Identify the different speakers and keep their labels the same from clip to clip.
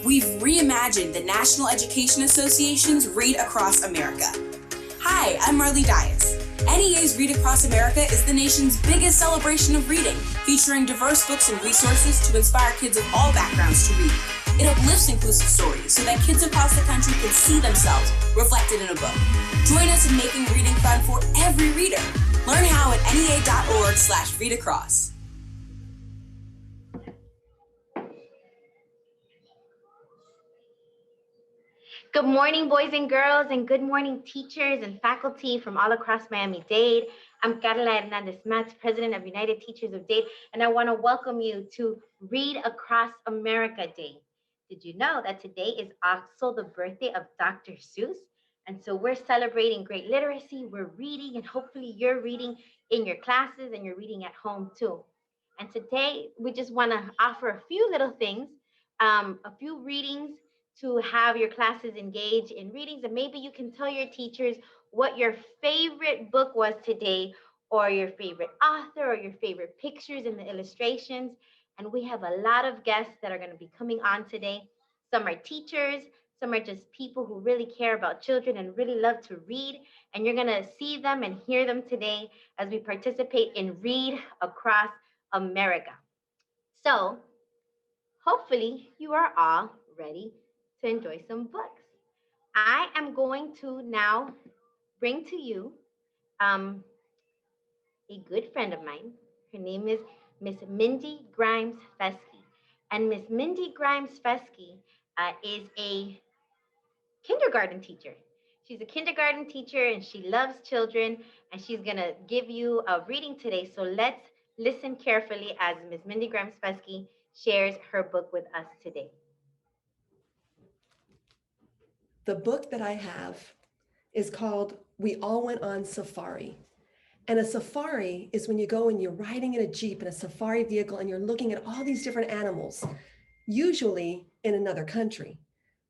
Speaker 1: We've reimagined the National Education Association's Read Across America. Hi, I'm Marley Dias. NEA's Read Across America is the nation's biggest celebration of reading, featuring diverse books and resources to inspire kids of all backgrounds to read. It uplifts inclusive stories so that kids across the country can see themselves reflected in a book. Join us in making reading fun for every reader. Learn how at nea.org/readacross.
Speaker 2: Good morning, boys and girls, and good morning, teachers and faculty from all across Miami-Dade. I'm Carla Hernandez-Matz, President of United Teachers of Dade, and I want to welcome you to Read Across America Day. Did you know that today is also the birthday of Dr. Seuss? And so we're celebrating great literacy, we're reading, and hopefully you're reading in your classes and you're reading at home too. And today we just want to offer a few little things, a few readings to have your classes engage in readings, and maybe you can tell your teachers what your favorite book was today, or your favorite author, or your favorite pictures in the illustrations. And we have a lot of guests that are going to be coming on today. Some are teachers, some are just people who really care about children and really love to read. And you're going to see them and hear them today as we participate in Read Across America. So hopefully you are all ready to enjoy some books. I am going to now bring to you a good friend of mine. Her name is Miss Mindy Grimes Fesky. And Miss Mindy Grimes Fesky is a kindergarten teacher. She's a kindergarten teacher and she loves children, and she's gonna give you a reading today. So let's listen carefully as Miss Mindy Grimes Fesky shares her book with us today.
Speaker 3: The book that I have is called We All Went on Safari. And a safari is when you go and you're riding in a Jeep in a safari vehicle and you're looking at all these different animals, usually in another country.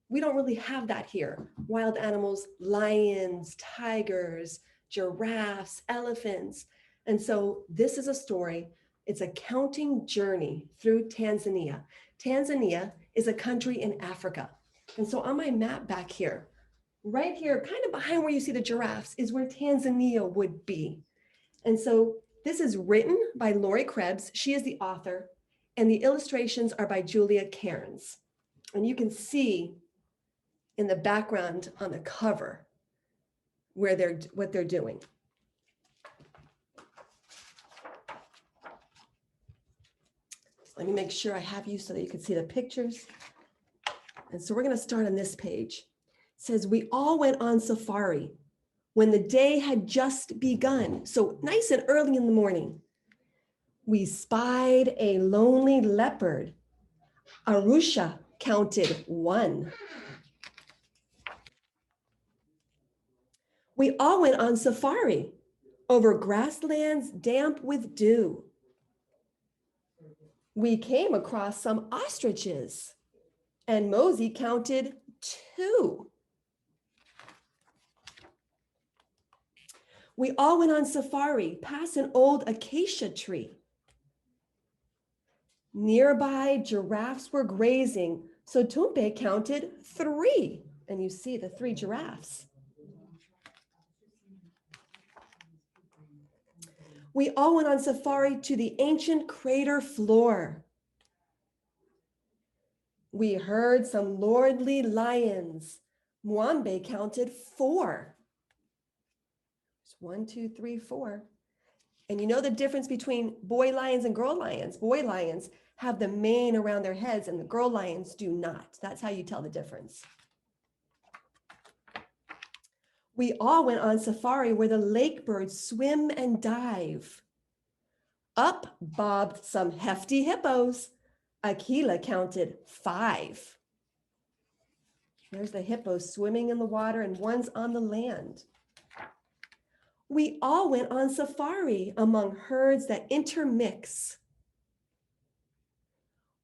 Speaker 3: We don't really have that here. Wild animals, lions, tigers, giraffes, elephants. And so this is a story. It's a counting journey through Tanzania. Tanzania is a country in Africa. And so on my map back here, right here, kind of behind where you see the giraffes, is where Tanzania would be. And so this is written by Lori Krebs. She is the author, and the illustrations are by Julia Cairns. And you can see in the background on the cover what they're doing. So let me make sure I have you so that you can see the pictures. And so we're going to start on this page. It says, we all went on safari when the day had just begun. So nice and early in the morning. We spied a lonely leopard. Arusha counted 1. We all went on safari over grasslands damp with dew. We came across some ostriches, and Mosey counted 2. We all went on safari past an old acacia tree. Nearby, giraffes were grazing, so Tumpe counted 3. And you see the 3 giraffes. We all went on safari to the ancient crater floor. We heard some lordly lions. Mwambe counted 4. 1, 2, 3, 4. And you know the difference between boy lions and girl lions. Boy lions have the mane around their heads and the girl lions do not. That's how you tell the difference. We all went on safari where the lake birds swim and dive. Up bobbed some hefty hippos. Aquila counted 5. There's the hippos swimming in the water and one's on the land. We all went on safari among herds that intermix.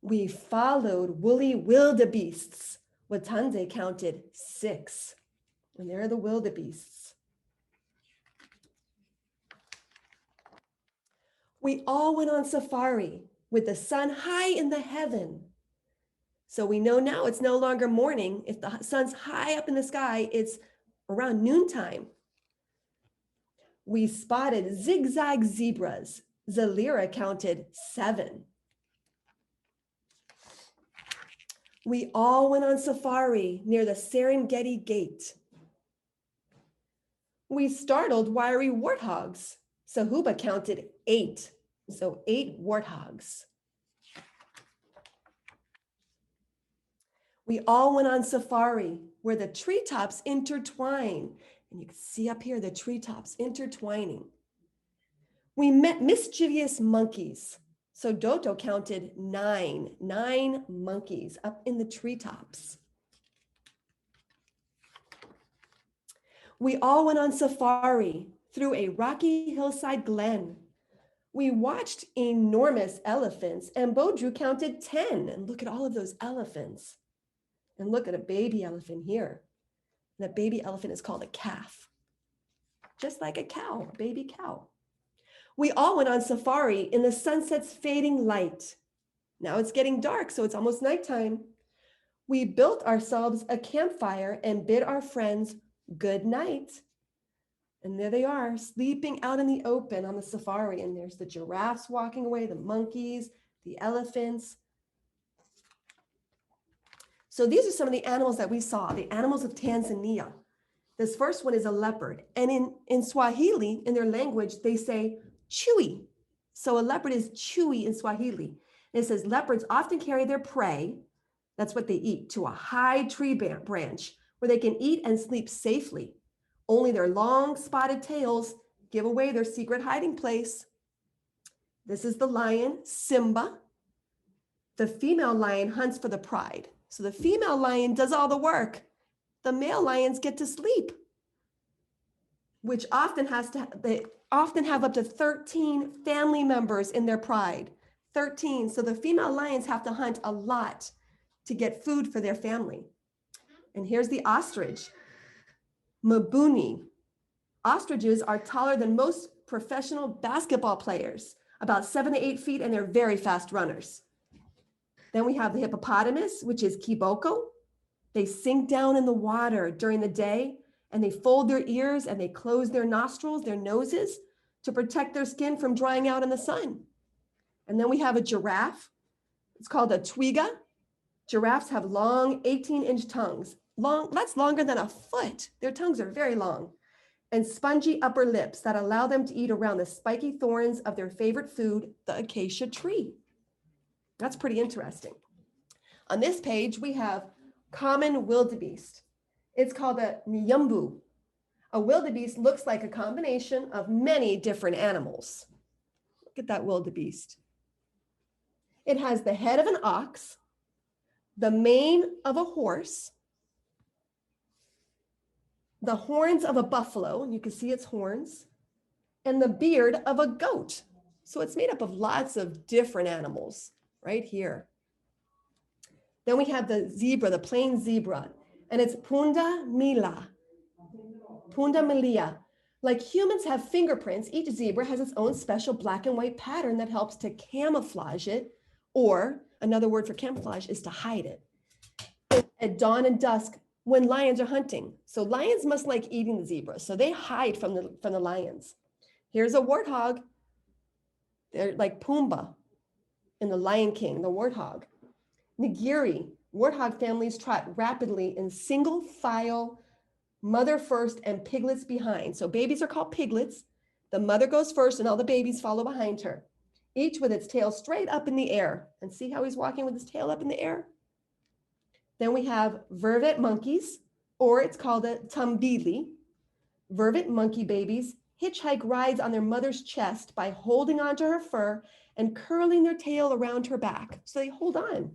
Speaker 3: We followed woolly wildebeests. Watanze counted 6. And there are the wildebeests. We all went on safari with the sun high in the heaven. So we know now it's no longer morning. If the sun's high up in the sky, it's around noontime. We spotted zigzag zebras. Zalira counted 7. We all went on safari near the Serengeti Gate. We startled wiry warthogs. Sahuba counted 8. So 8 warthogs. We all went on safari where the treetops intertwine. And you can see up here the treetops intertwining. We met mischievous monkeys. So Doto counted 9 monkeys up in the treetops. We all went on safari through a rocky hillside glen. We watched enormous elephants, and Bodru counted 10. And look at all of those elephants. And look at a baby elephant here. And that baby elephant is called a calf. Just like a cow, a baby cow. We all went on safari in the sunset's fading light. Now it's getting dark, so it's almost nighttime. We built ourselves a campfire and bid our friends good night. And there they are, sleeping out in the open on the safari. And there's the giraffes walking away, the monkeys, the elephants. So these are some of the animals that we saw, the animals of Tanzania. This first one is a leopard. And in Swahili, in their language, they say chewy. So a leopard is chewy in Swahili. And it says leopards often carry their prey, that's what they eat, to a high tree branch where they can eat and sleep safely. Only their long spotted tails give away their secret hiding place. This is the lion, Simba. The female lion hunts for the pride. So the female lion does all the work. The male lions get to sleep, which they often have up to 13 family members in their pride. 13. So the female lions have to hunt a lot to get food for their family. And here's the ostrich, Mbuni. Ostriches are taller than most professional basketball players, about 7 to 8 feet, and they're very fast runners. Then we have the hippopotamus, which is kiboko. They sink down in the water during the day, and they fold their ears and they close their nostrils, their noses, to protect their skin from drying out in the sun. And then we have a giraffe. It's called a twiga. Giraffes have long 18-inch tongues. That's longer than a foot. Their tongues are very long. And spongy upper lips that allow them to eat around the spiky thorns of their favorite food, the acacia tree. That's pretty interesting. On this page, we have common wildebeest. It's called a nyumbu. A wildebeest looks like a combination of many different animals. Look at that wildebeest. It has the head of an ox, the mane of a horse, the horns of a buffalo, and you can see its horns, and the beard of a goat. So it's made up of lots of different animals right here. Then we have the zebra, the plain zebra, and it's punda mila, punda milia. Like humans have fingerprints, each zebra has its own special black and white pattern that helps to camouflage it, or another word for camouflage is to hide it. At dawn and dusk, when lions are hunting. So lions must like eating the zebras, so they hide from the lions. Here's a warthog. They're like Pumbaa in The Lion King, the warthog. Nigiri, warthog families trot rapidly in single file, mother first and piglets behind. So babies are called piglets. The mother goes first and all the babies follow behind her, each with its tail straight up in the air. And see how he's walking with his tail up in the air? Then we have vervet monkeys, or it's called a tumbili. Vervet monkey babies hitchhike rides on their mother's chest by holding onto her fur and curling their tail around her back. So they hold on.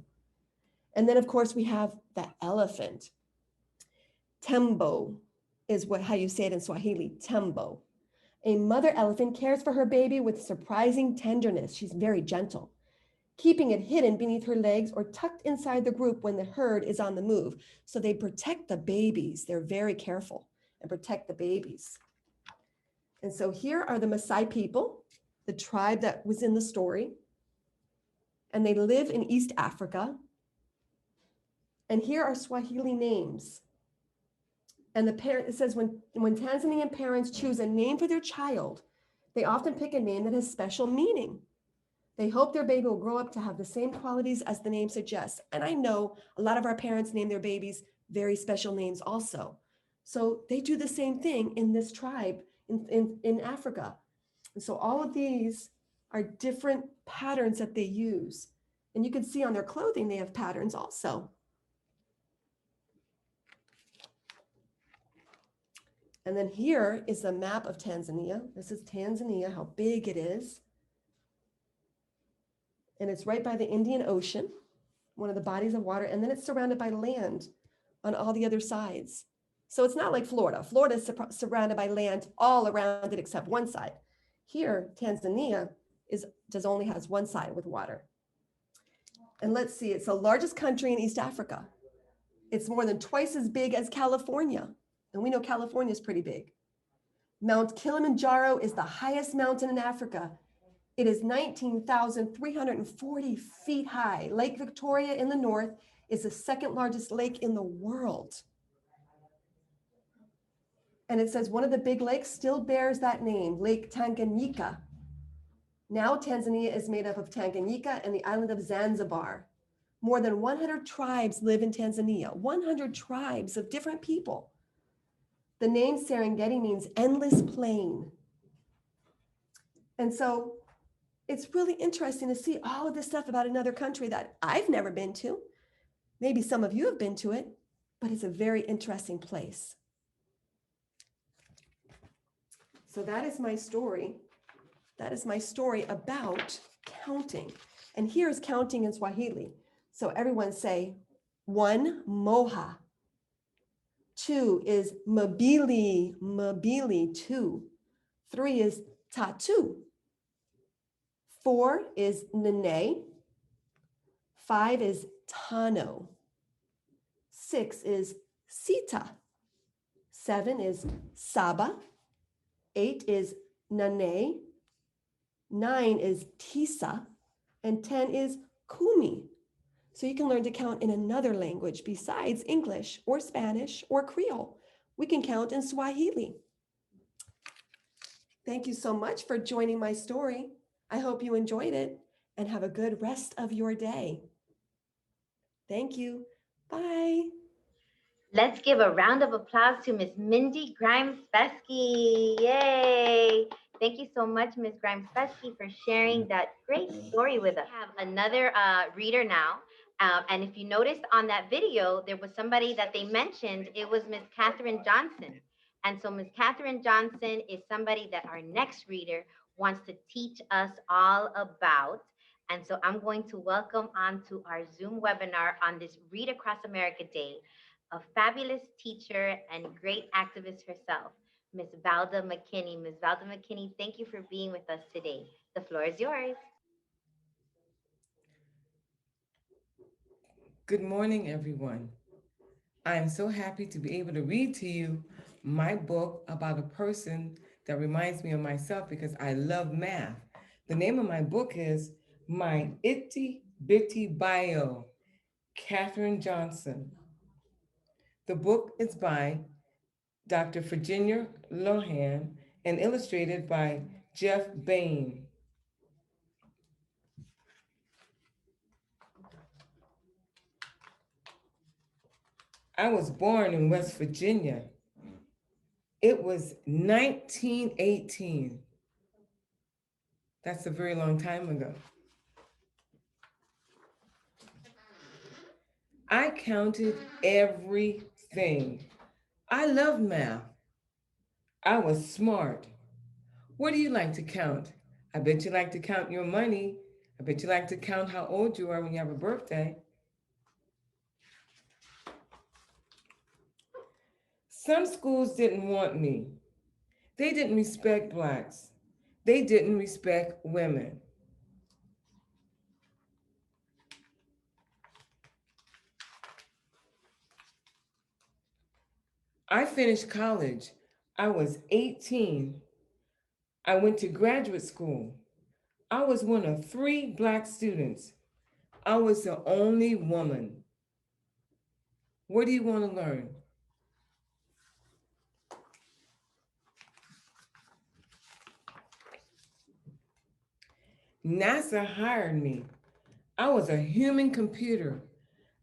Speaker 3: And then of course we have the elephant. Tembo is how you say it in Swahili, tembo. A mother elephant cares for her baby with surprising tenderness. She's very gentle, keeping it hidden beneath her legs or tucked inside the group when the herd is on the move. So they protect the babies. They're very careful and protect the babies. And so here are the Maasai people, the tribe that was in the story. And they live in East Africa. And here are Swahili names. And the parent, it says when Tanzanian parents choose a name for their child, they often pick a name that has special meaning. They hope their baby will grow up to have the same qualities as the name suggests. And I know a lot of our parents name their babies very special names also. So they do the same thing in this tribe in Africa. And so all of these are different patterns that they use. And you can see on their clothing, they have patterns also. And then here is a map of Tanzania. This is Tanzania, how big it is. And it's right by the Indian Ocean, one of the bodies of water, and then it's surrounded by land on all the other sides. So it's not like Florida. Florida is surrounded by land all around it except one side. Here, Tanzania only has one side with water. And let's see, it's the largest country in East Africa. It's more than twice as big as California. And we know California is pretty big. Mount Kilimanjaro is the highest mountain in Africa. It is 19,340 feet high. Lake Victoria in the north is the second largest lake in the world. And it says one of the big lakes still bears that name, Lake Tanganyika. Now Tanzania is made up of Tanganyika and the island of Zanzibar. More than 100 tribes live in Tanzania, 100 tribes of different people. The name Serengeti means endless plain. And so it's really interesting to see all of this stuff about another country that I've never been to. Maybe some of you have been to it, but it's a very interesting place. So that is my story. That is my story about counting. And here's counting in Swahili. So everyone say, 1, moha. 2 is mabili, mabili, 2. 3 is tatu. 4 is nene. 5 is tano. 6 is sita. 7 is saba. 8 is nane. 9 is tisa. And 10 is kumi. So you can learn to count in another language besides English or Spanish or Creole. We can count in Swahili. Thank you so much for joining my story. I hope you enjoyed it and have a good rest of your day. Thank you. Bye.
Speaker 2: Let's give a round of applause to Miss Mindy Grimes-Fesky. Yay! Thank you so much, Miss Grimes-Fesky, for sharing that great story with us. We have another reader now. And if you noticed on that video, there was somebody that they mentioned. It was Miss Catherine Johnson. And so Miss Catherine Johnson is somebody that our next reader wants to teach us all about. And so I'm going to welcome onto our Zoom webinar on this Read Across America Day, a fabulous teacher and great activist herself, Miss Valda Mckinney. Miss Valda Mckinney, thank you for being with us today. The floor is yours.
Speaker 4: Good morning, everyone. I am so happy to be able to read to you my book about a person that reminds me of myself because I love math. The name of my book is My Itty Bitty Bio, Catherine Johnson. The book is by Dr. Virginia Lohan and illustrated by Jeff Bain. I was born in West Virginia. It was 1918. That's a very long time ago. I counted everything. I love math. I was smart. What do you like to count? I bet you like to count your money. I bet you like to count how old you are when you have a birthday. Some schools didn't want me. They didn't respect Blacks. They didn't respect women. I finished college. I was 18. I went to graduate school. I was one of 3 Black students. I was the only woman. What do you want to learn? NASA hired me. I was a human computer.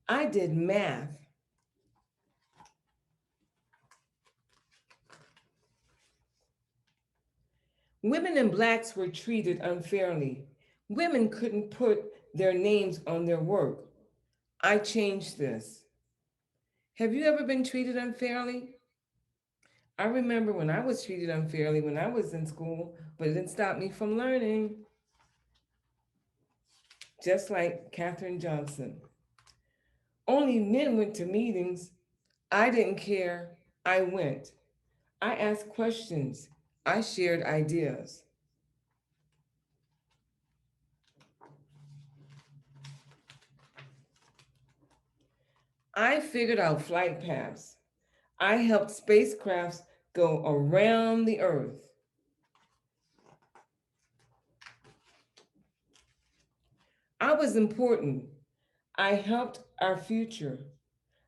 Speaker 4: I did math. Women and blacks were treated unfairly. Women couldn't put their names on their work. I changed this. Have you ever been treated unfairly? I remember when I was treated unfairly when I was in school, but it didn't stop me from learning. Just like Katherine Johnson. Only men went to meetings. I didn't care. I went. I asked questions. I shared ideas. I figured out flight paths. I helped spacecrafts go around the Earth. I was important. I helped our future.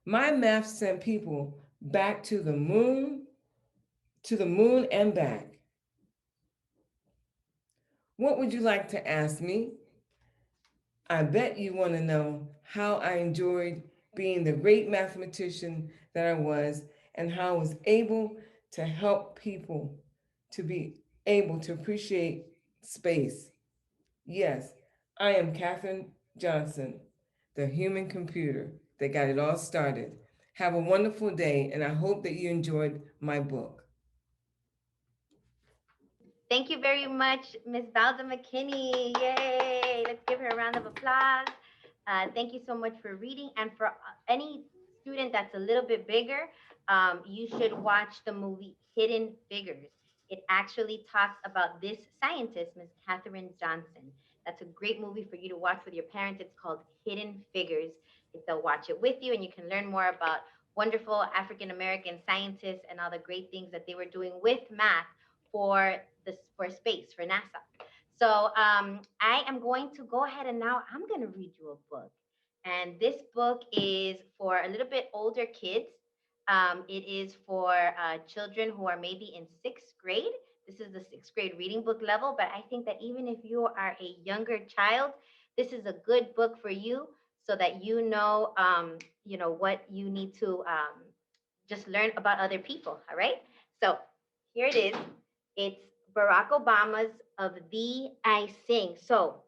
Speaker 4: My math sent people back to the moon and back. What would you like to ask me? I bet you want to know how I enjoyed being the great mathematician that I was and how I was able to help people to be able to appreciate space. Yes, I am Katherine Johnson, the human computer that got it all started. Have a wonderful day, and I hope that you enjoyed my book.
Speaker 2: Thank you very much, Miss Valda Mckinney. Yay! Let's give her a round of applause. Thank you so much for reading. And for any student that's a little bit bigger, you should watch the movie Hidden Figures. It actually talks about this scientist, Miss Katherine Johnson. That's a great movie for you to watch with your parents. It's called Hidden Figures. If they'll watch it with you, and you can learn more about wonderful African American scientists and all the great things that they were doing with math for space, for NASA. So I am going to go ahead and now I'm going to read you a book. And this book is for a little bit older kids. It is for children who are maybe in sixth grade. This is the sixth grade reading book level, but I think that even if you are a younger child, this is a good book for you so that you know what you need to just learn about other people. All right. So here it is. It's Barack Obama's Of Thee I Sing. So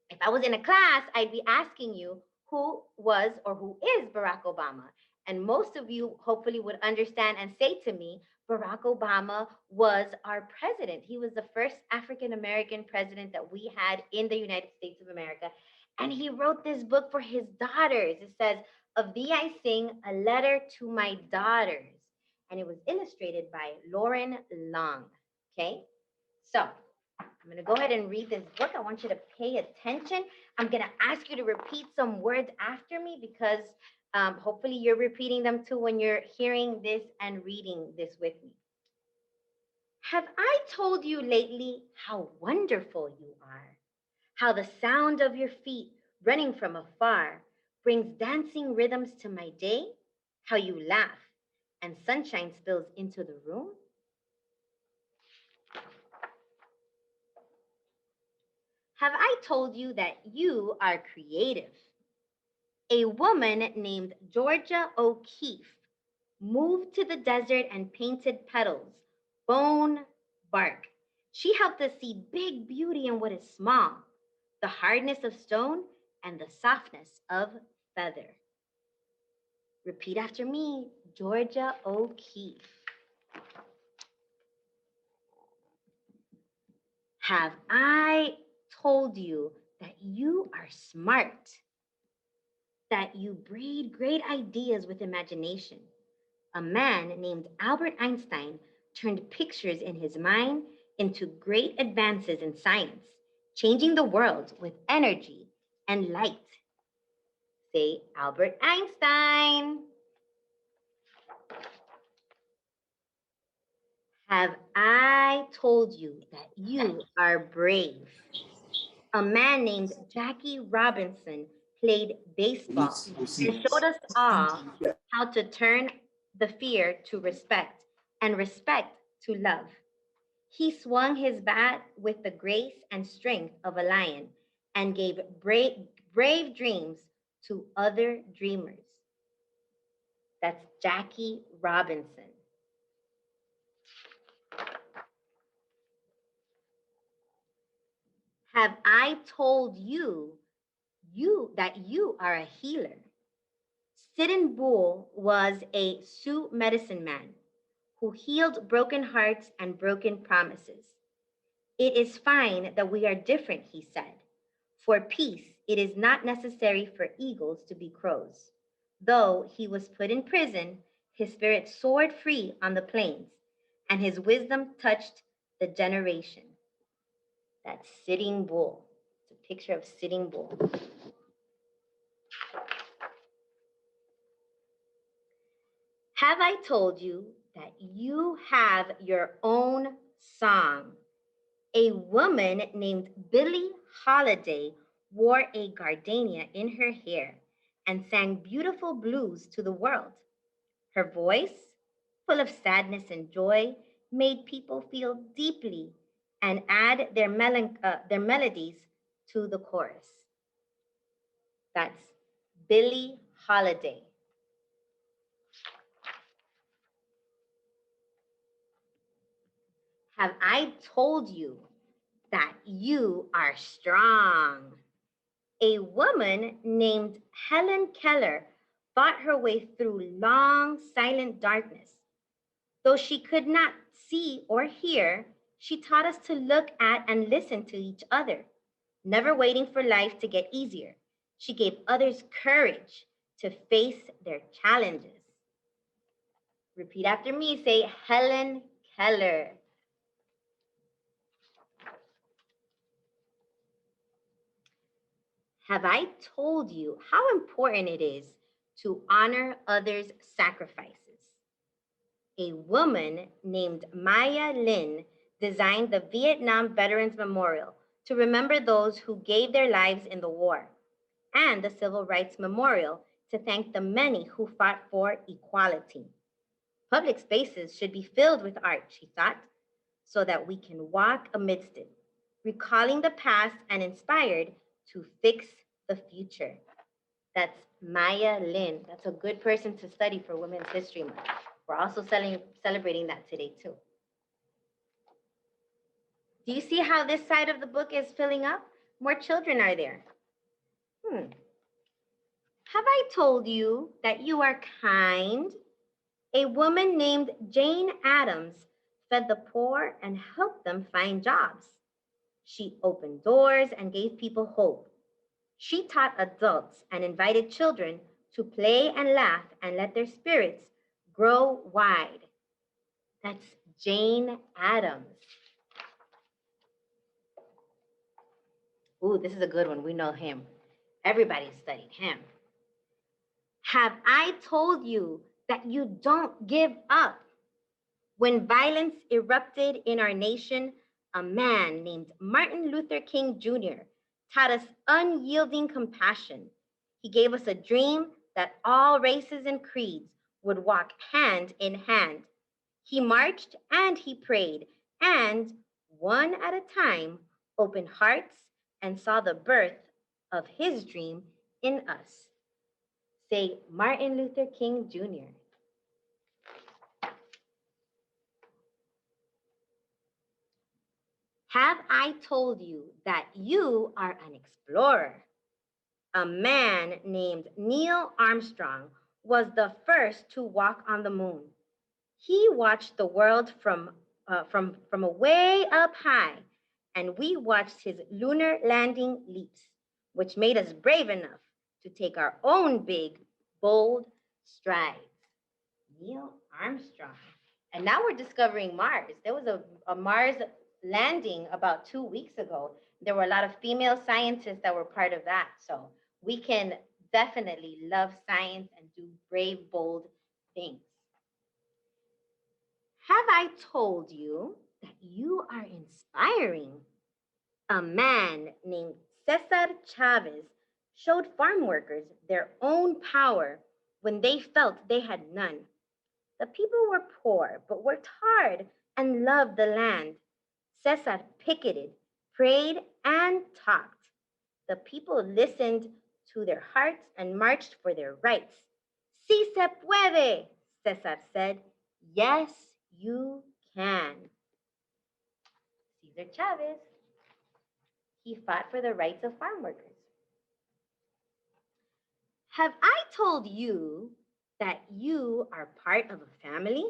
Speaker 2: if I was in a class, I'd be asking you who was or who is Barack Obama. And most of you hopefully would understand and say to me, Barack Obama was our president. He was the first African American president that we had in the United States of America. And he wrote this book for his daughters. It says, Of Thee I Sing, a letter to my daughters. And it was illustrated by Lauren Long. Okay, so I'm going to go ahead and read this book. I want you to pay attention. I'm going to ask you to repeat some words after me because hopefully you're repeating them too when you're hearing this and reading this with me. Have I told you lately how wonderful you are? How the sound of your feet running from afar brings dancing rhythms to my day? How you laugh and sunshine spills into the room? Have I told you that you are creative? A woman named Georgia O'Keeffe moved to the desert and painted petals, bone, bark. She helped us see big beauty in what is small, the hardness of stone and the softness of feather. Repeat after me, Georgia O'Keeffe. Have I told you that you are smart? That you breed great ideas with imagination? A man named Albert Einstein turned pictures in his mind into great advances in science, changing the world with energy and light. Say, Albert Einstein. Have I told you that you are brave? A man named Jackie Robinson played baseball, and showed us all how to turn the fear to respect and respect to love. He swung his bat with the grace and strength of a lion and gave brave dreams to other dreamers. That's Jackie Robinson. Have I told you that you are a healer? Sitting Bull was a Sioux medicine man who healed broken hearts and broken promises. It is fine that we are different, he said. For peace, it is not necessary for eagles to be crows. Though he was put in prison, his spirit soared free on the plains, and his wisdom touched the generation. That's Sitting Bull. It's a picture of Sitting Bull. Have I told you that you have your own song? A woman named Billie Holiday wore a gardenia in her hair and sang beautiful blues to the world. Her voice, full of sadness and joy, made people feel deeply and add their melodies to the chorus. That's Billie Holiday. Have I told you that you are strong? A woman named Helen Keller fought her way through long, silent darkness. Though she could not see or hear, she taught us to look at and listen to each other, never waiting for life to get easier. She gave others courage to face their challenges. Repeat after me, say Helen Keller. Have I told you how important it is to honor others' sacrifices? A woman named Maya Lin designed the Vietnam Veterans Memorial to remember those who gave their lives in the war, and the Civil Rights Memorial to thank the many who fought for equality. Public spaces should be filled with art, she thought, so that we can walk amidst it, recalling the past and inspired to fix the future. That's Maya Lin. That's a good person to study for Women's History Month. We're also celebrating that today too. Do you see how this side of the book is filling up? More children are there. Have I told you that you are kind? A woman named Jane Addams fed the poor and helped them find jobs. She opened doors and gave people hope. She taught adults and invited children to play and laugh and let their spirits grow wide. That's Jane Addams. Ooh, this is a good one. We know him. Everybody studied him. Have I told you that you don't give up? When violence erupted in our nation, a man named Martin Luther King Jr. taught us unyielding compassion. He gave us a dream that all races and creeds would walk hand in hand. He marched and he prayed, and one at a time opened hearts and saw the birth of his dream in us. Say Martin Luther King Jr. Have I told you that you are an explorer? A man named Neil Armstrong was the first to walk on the moon. He watched the world from way up high, and we watched his lunar landing leaps, which made us brave enough to take our own big, bold strides. Neil Armstrong. And now we're discovering Mars. There was a Mars landing about 2 weeks ago. There were a lot of female scientists that were part of that. So we can definitely love science and do brave, bold things. Have I told you that you are inspiring? A man named Cesar Chavez showed farm workers their own power when they felt they had none. The people were poor, but worked hard and loved the land. Cesar picketed, prayed, and talked. The people listened to their hearts and marched for their rights. Si se puede, Cesar said. Yes, you can. Cesar Chavez, he fought for the rights of farm workers. Have I told you that you are part of a family?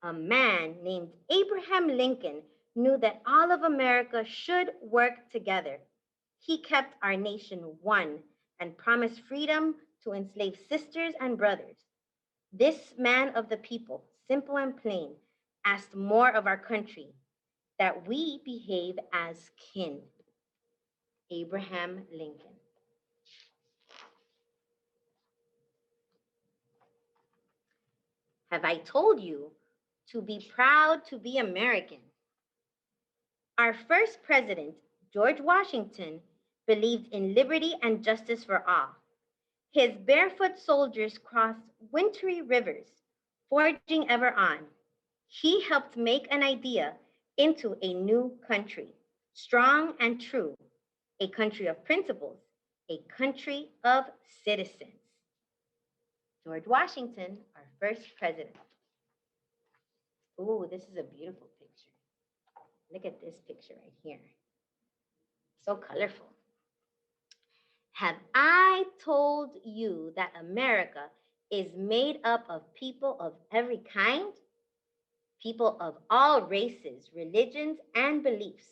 Speaker 2: A man named Abraham Lincoln knew that all of America should work together. He kept our nation one and promised freedom to enslaved sisters and brothers. This man of the people, simple and plain, asked more of our country, that we behave as kin. Abraham Lincoln. Have I told you to be proud to be American? Our first president, George Washington, believed in liberty and justice for all. His barefoot soldiers crossed wintry rivers, forging ever on. He helped make an idea into a new country, strong and true, a country of principles, a country of citizens. George Washington, our first president. Ooh, this is a beautiful picture. Look at this picture right here. So colorful. Have I told you that America is made up of people of every kind? People of all races, religions, and beliefs.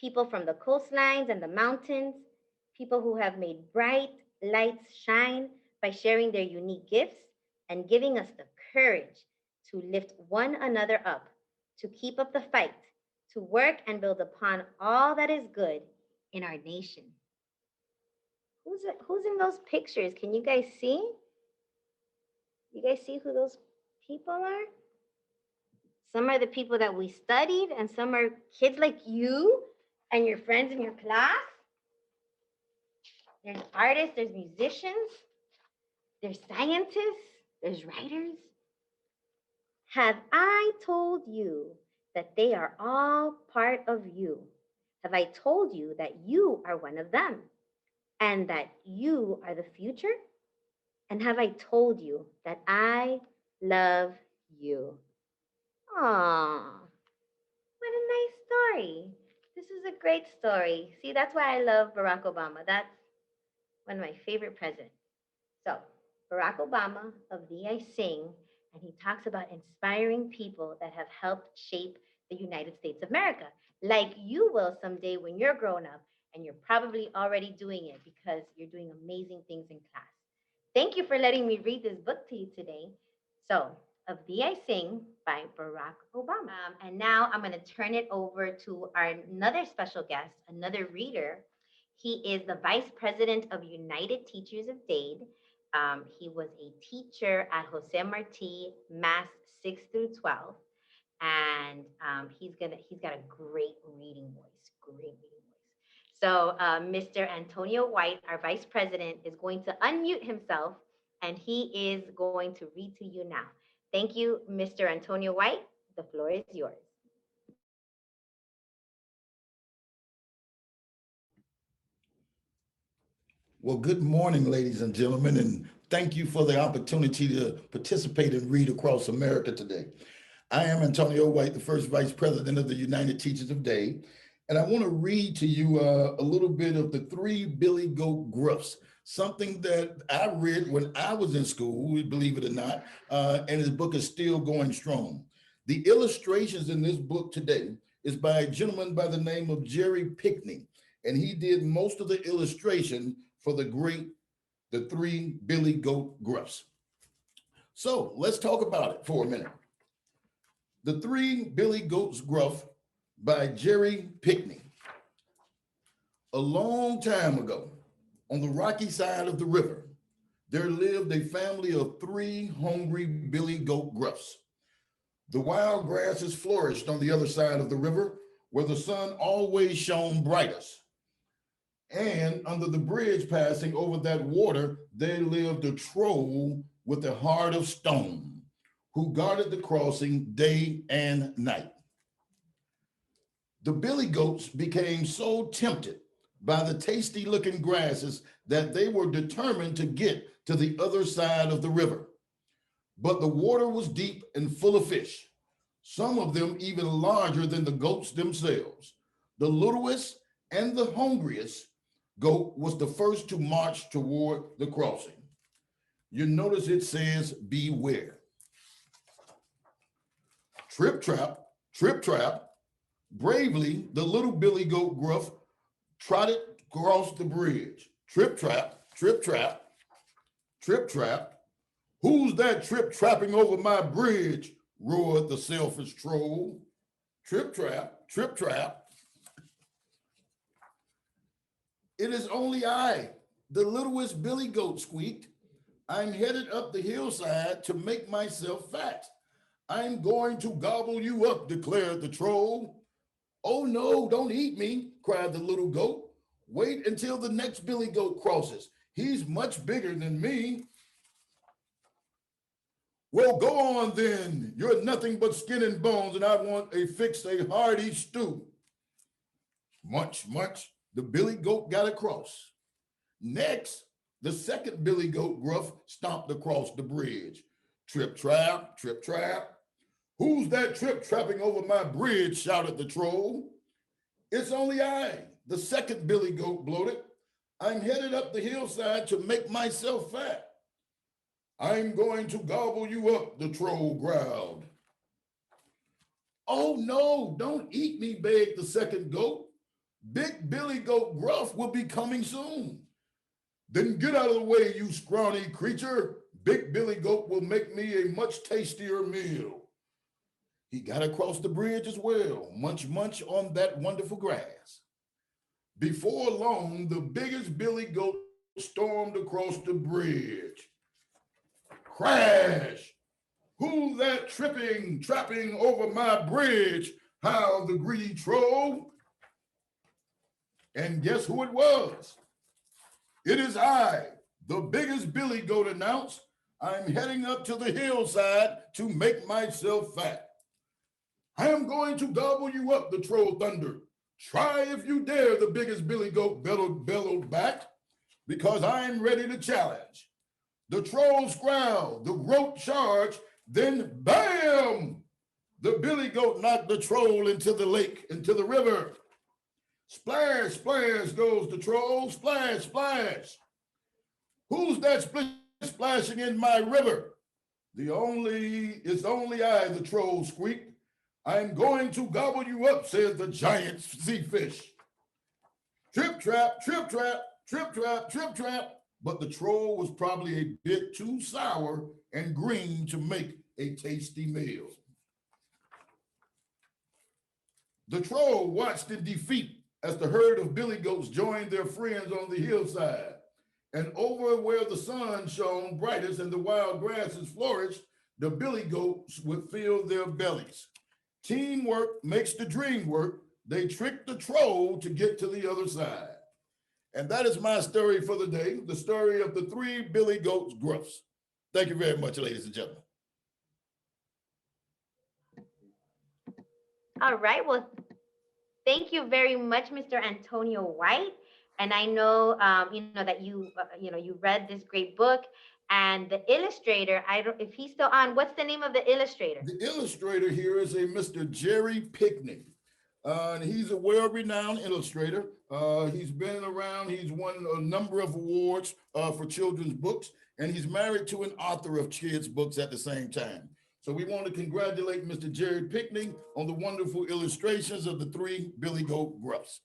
Speaker 2: People from the coastlines and the mountains. People who have made bright lights shine by sharing their unique gifts and giving us the courage to lift one another up, to keep up the fight, to work and build upon all that is good in our nation. Who's in those pictures? Can you guys see? You guys see who those people are? Some are the people that we studied, and some are kids like you and your friends in your class. There's artists, there's musicians, there's scientists, there's writers. Have I told you that they are all part of you? Have I told you that you are one of them and that you are the future? And have I told you that I love you? Aww, what a nice story. This is a great story. See, that's why I love Barack Obama. That's one of my favorite presidents. So, Barack Obama of Thee I Sing, and he talks about inspiring people that have helped shape the United States of America, like you will someday when you're grown up, and you're probably already doing it because you're doing amazing things in class. Thank you for letting me read this book to you today. So, Of Thee I Sing by Barack Obama. And now I'm going to turn it over to another special guest, another reader. He is the Vice President of United Teachers of Dade. He was a teacher at Jose Marti, Mass 6 through 12. And he's got a great reading voice, So Mr. Antonio White, our Vice President, is going to unmute himself, and he is going to read to you now. Thank you, Mr. Antonio White. The floor is yours.
Speaker 5: Well, good morning, ladies and gentlemen, and thank you for the opportunity to participate and read across America today. I am Antonio White, the first Vice President of the United Teachers of Dade, and I want to read to you a little bit of the 3 Billy Goat Gruffs, something that I read when I was in school, believe it or not, and his book is still going strong. The illustrations in this book today is by a gentleman by the name of Jerry Pickney, and he did most of the illustration for the 3 Billy Goat Gruffs. So let's talk about it for a minute. The 3 Billy Goats Gruff by Jerry Pickney. A long time ago, on the rocky side of the river, there lived a family of 3 hungry Billy Goat Gruffs. The wild grasses flourished on the other side of the river, where the sun always shone brightest. And under the bridge passing over that water, there lived a troll with a heart of stone who guarded the crossing day and night. The billy goats became so tempted by the tasty looking grasses that they were determined to get to the other side of the river. But the water was deep and full of fish, some of them even larger than the goats themselves. The littlest and the hungriest goat was the first to march toward the crossing. You notice it says, beware. Trip, trap, bravely, the little billy goat Gruff trotted across the bridge. Trip, trap, trip, trap, trip, trap. Who's that trip trapping over my bridge? Roared the selfish troll. Trip, trap, trip, trap. It is only I, the littlest billy goat squeaked. I'm headed up the hillside to make myself fat. I'm going to gobble you up, declared the troll. Oh no, don't eat me, cried the little goat. Wait until the next billy goat crosses. He's much bigger than me. Well, go on then. You're nothing but skin and bones, and I want a hearty stew. Munch, munch, the billy goat got across. Next, the second billy goat Gruff stomped across the bridge. Trip, trap, trip, trap. Who's that trip trapping over my bridge? Shouted the troll. It's only I, the second billy goat bloated. I'm headed up the hillside to make myself fat. I'm going to gobble you up, the troll growled. Oh no, don't eat me, begged the second goat. Big billy goat Gruff will be coming soon. Then get out of the way, you scrawny creature. Big billy goat will make me a much tastier meal. He got across the bridge as well, munch, munch on that wonderful grass. Before long, the biggest billy goat stormed across the bridge. Crash! Who's that trapping over my bridge? Howled the greedy troll. And guess who it was? It is I, the biggest billy goat announced. I'm heading up to the hillside to make myself fat. I am going to gobble you up, the troll thundered. Try if you dare, the biggest billy goat bellowed back, because I'm ready to challenge. The trolls growled, the goat charged, then bam! The billy goat knocked the troll into the lake, into the river. Splash, splash goes the troll, splash, splash. Who's that splashing in my river? It's only I, the troll squeaked. I'm going to gobble you up, said the giant sea fish. Trip, trap, trip, trap, trip, trap, trip, trap. But the troll was probably a bit too sour and green to make a tasty meal. The troll watched in defeat as the herd of billy goats joined their friends on the hillside. And over where the sun shone brightest and the wild grasses flourished, the billy goats would fill their bellies. Teamwork makes the dream work. They tricked the troll to get to the other side. And that is my story for the day, the story of the three billy goats Gruffs. Thank you very much, ladies and gentlemen.
Speaker 2: All right. Well, thank you very much, Mr. Antonio White. And I know, that you read this great book. And the illustrator, I don't, if he's still on, what's the name of the illustrator?
Speaker 5: The illustrator here is a Mr. Jerry Pickney. And he's a well-renowned illustrator. He's been around, he's won a number of awards for children's books, and he's married to an author of kids' books at the same time. So we want to congratulate Mr. Jerry Pickney on the wonderful illustrations of the three billy goat Gruffs.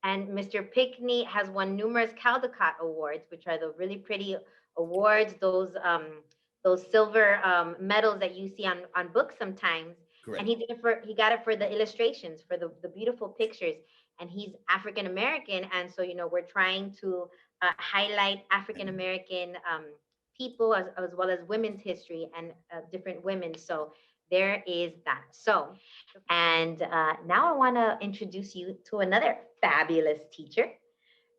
Speaker 2: And Mr. Pickney has won numerous Caldecott Awards, which are the really pretty awards, those silver medals that you see on books sometimes. Correct. And he got it for the illustrations, for the beautiful pictures. And he's African American, and so we're trying to highlight African American people as well as women's history and different women. So there is that. So, and now I want to introduce you to another fabulous teacher.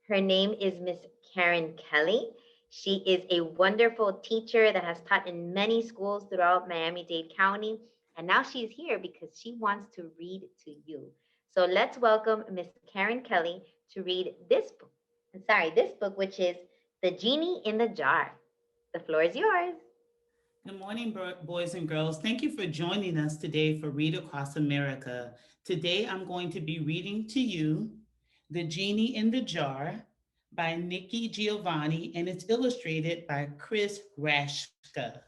Speaker 2: Her name is Miss Karen Kelly. She is a wonderful teacher that has taught in many schools throughout Miami-Dade County. And now she's here because she wants to read to you. So let's welcome Miss Karen Kelly to read this book. This book, which is The Genie in the Jar. The floor is yours.
Speaker 6: Good morning, boys and girls. Thank you for joining us today for Read Across America. Today, I'm going to be reading to you The Genie in the Jar by Nikki, Giovanni, and it's illustrated by Chris Rashka.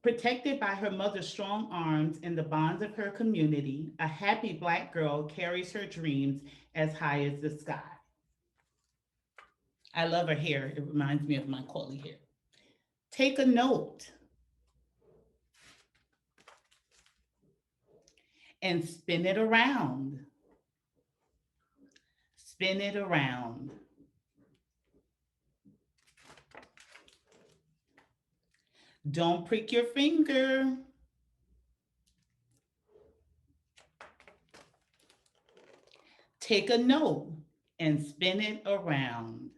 Speaker 6: Protected by her mother's strong arms and the bonds of her community, a happy Black girl carries her dreams as high as the sky. I love her hair. It reminds me of my curly hair. Take a note and spin it around. Spin it around. Don't prick your finger. Take a note and spin it around.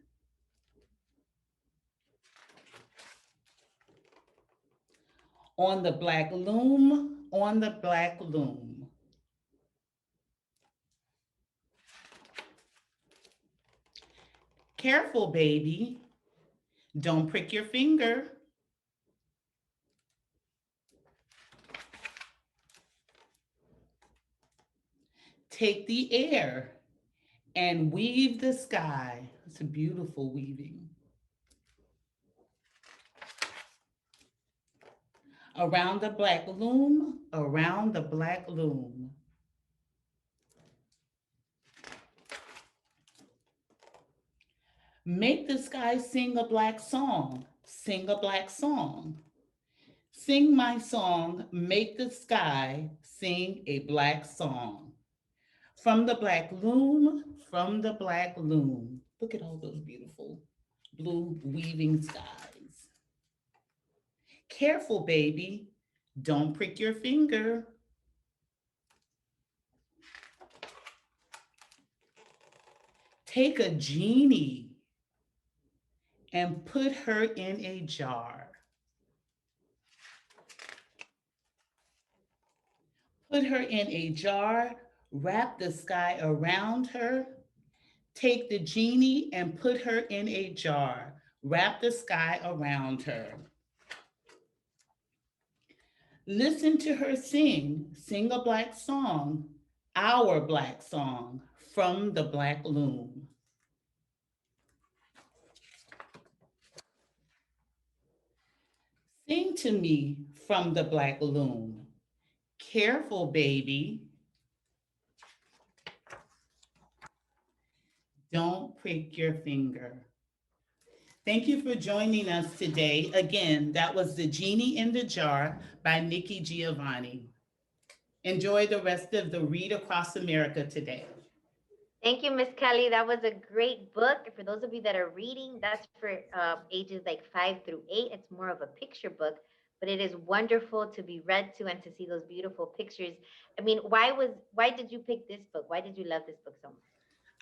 Speaker 6: On the black loom, on the black loom. Careful, baby. Don't prick your finger. Take the air and weave the sky. It's a beautiful weaving. Around the black loom, around the black loom. Make the sky sing a black song, sing a black song. Sing my song, make the sky sing a black song. From the black loom, from the black loom. Look at all those beautiful blue weaving skies. Careful, baby, don't prick your finger. Take a genie and put her in a jar. Put her in a jar, wrap the sky around her. Take the genie and put her in a jar, wrap the sky around her. Listen to her sing, sing a black song, our black song from the black loom. Sing to me from the black loom. Careful, baby. Don't prick your finger. Thank you for joining us today. Again, that was The Genie in the Jar by Nikki Giovanni. Enjoy the rest of the Read Across America today.
Speaker 2: Thank you, Miss Kelly. That was a great book. For those of you that are reading, that's for ages like 5 through 8. It's more of a picture book, but it is wonderful to be read to and to see those beautiful pictures. I mean, why did you pick this book? Why did you love this book so much?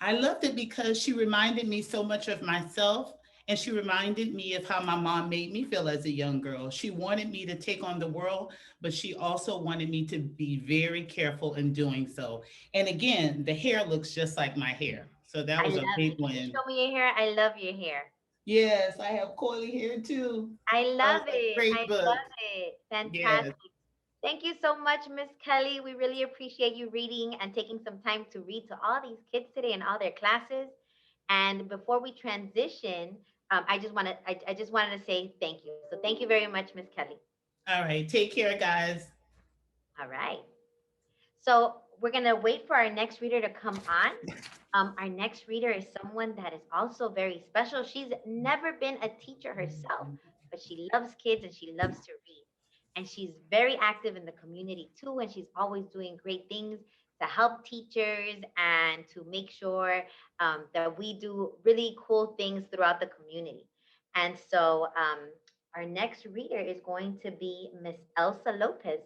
Speaker 6: I loved it because she reminded me so much of myself, and she reminded me of how my mom made me feel as a young girl. She wanted me to take on the world, but she also wanted me to be very careful in doing so. And again, the hair looks just like my hair. So that was a big
Speaker 2: Can you
Speaker 6: win.
Speaker 2: show me your hair? I love your hair.
Speaker 6: Yes, I have coily hair too.
Speaker 2: I love it.
Speaker 6: Great
Speaker 2: I
Speaker 6: book.
Speaker 2: love it. Fantastic.
Speaker 6: Yes.
Speaker 2: Thank you so much, Miss Kelly. We really appreciate you reading and taking some time to read to all these kids today in all their classes. And before we transition, I just wanted to say thank you. So thank you very much, Miss Kelly.
Speaker 6: All right. Take care, guys.
Speaker 2: All right. So we're gonna wait for our next reader to come on. Our next reader is someone that is also very special. She's never been a teacher herself, but she loves kids and she loves to read. And she's very active in the community too, and she's always doing great things to help teachers and to make sure that we do really cool things throughout the community. And so our next reader is going to be Miss Elsa Lopez,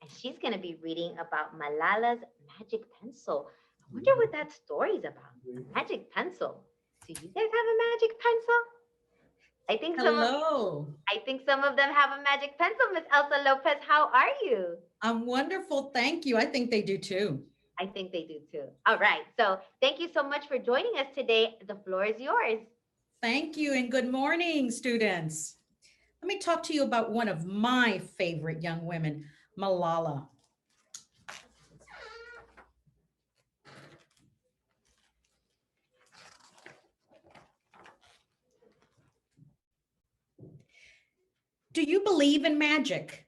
Speaker 2: and she's going to be reading about Malala's magic pencil. I wonder what that story's about. Magic pencil. Do you guys have a magic pencil? I think some of them have a magic pencil. Miss Elsa Lopez, how are you?
Speaker 7: I'm wonderful. Thank you. I think they do too.
Speaker 2: I think they do too. All right. So thank you so much for joining us today. The floor is yours.
Speaker 7: Thank you and good morning, students. Let me talk to you about one of my favorite young women, Malala. Do you believe in magic?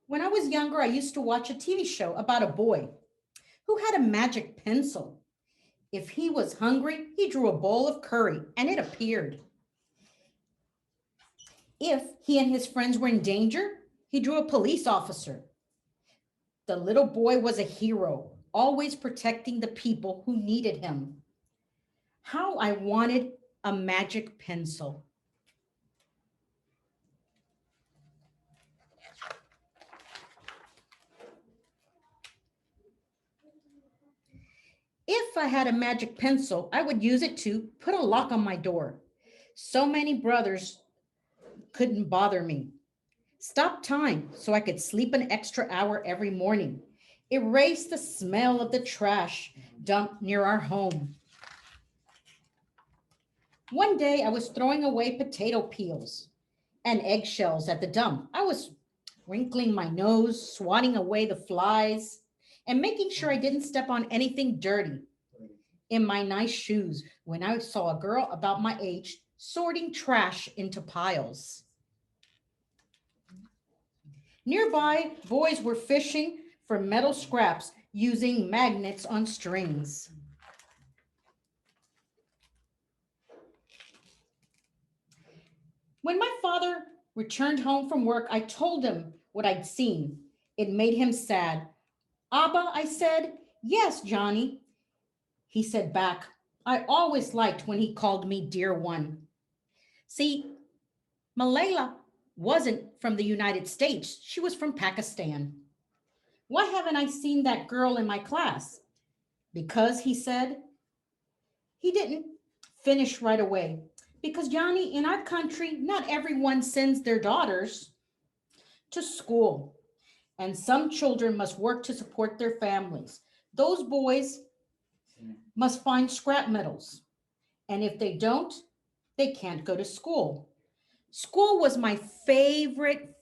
Speaker 7: When I was younger, I used to watch a TV show about a boy who had a magic pencil. If he was hungry, he drew a bowl of curry and it appeared. If he and his friends were in danger, he drew a police officer. The little boy was a hero, always protecting the people who needed him. How I wanted a magic pencil. If I had a magic pencil, I would use it to put a lock on my door. So many brothers couldn't bother me. Stop time so I could sleep an extra hour every morning. Erase the smell of the trash dumped near our home. One day I was throwing away potato peels and eggshells at the dump. I was wrinkling my nose, swatting away the flies, and making sure I didn't step on anything dirty in my nice shoes when I saw a girl about my age sorting trash into piles. Nearby, boys were fishing for metal scraps using magnets on strings. When my father returned home from work, I told him what I'd seen. It made him sad. Abba, I said, yes, Johnny. He said back, I always liked when he called me dear one. See, Malala wasn't from the United States. She was from Pakistan. Why haven't I seen that girl in my class? Because, he said, he didn't finish right away. Because, Johnny, in our country, not everyone sends their daughters to school. And some children must work to support their families. Those boys must find scrap metals. And if they don't, they can't go to school. School was my favorite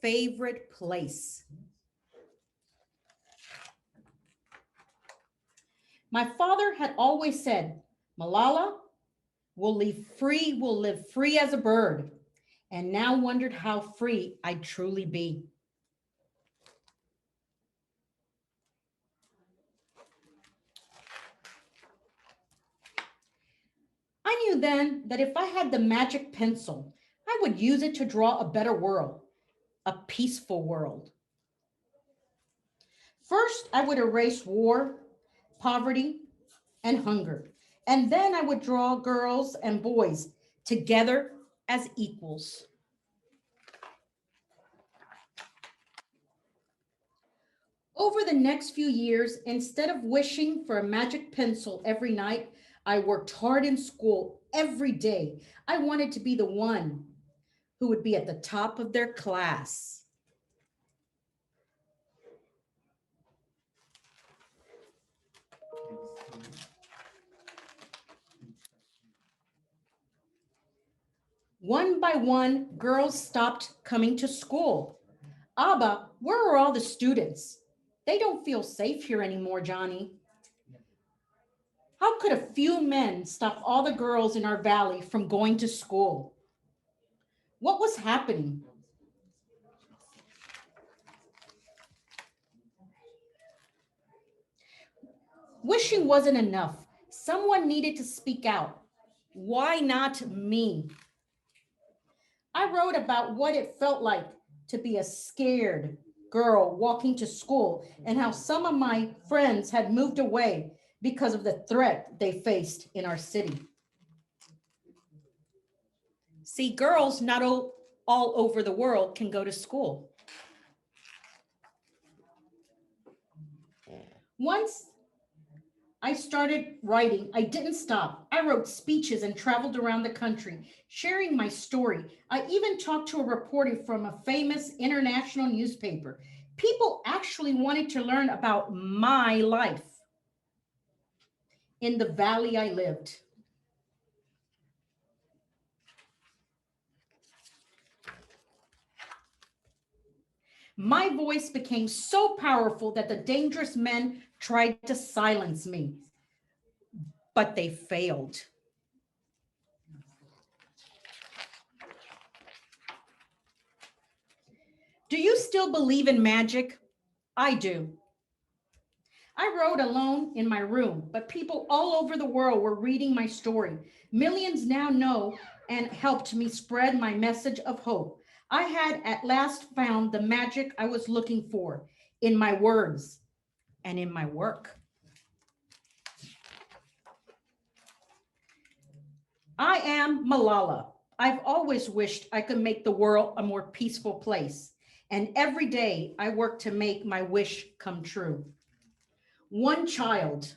Speaker 7: place. My father had always said, Malala will live free as a bird, and now wondered how free I'd truly be. I knew then that if I had the magic pencil, I would use it to draw a better world, a peaceful world. First, I would erase war, poverty, and hunger. And then I would draw girls and boys together as equals. Over the next few years, instead of wishing for a magic pencil every night, I worked hard in school every day. I wanted to be the one who would be at the top of their class. One by one, girls stopped coming to school. Abba, where are all the students? They don't feel safe here anymore, Johnny. How could a few men stop all the girls in our valley from going to school? What was happening? Wishing wasn't enough. Someone needed to speak out. Why not me? I wrote about what it felt like to be a scared girl walking to school and how some of my friends had moved away because of the threat they faced in our city. See, girls not all over the world can go to school. Once I started writing, I didn't stop. I wrote speeches and traveled around the country, sharing my story. I even talked to a reporter from a famous international newspaper. People actually wanted to learn about my life in the valley I lived. My voice became so powerful that the dangerous men tried to silence me, but they failed. Do you still believe in magic? I do. I wrote alone in my room, but people all over the world were reading my story. Millions now know and helped me spread my message of hope. I had at last found the magic I was looking for in my words and in my work. I am Malala. I've always wished I could make the world a more peaceful place. And every day I work to make my wish come true. One child,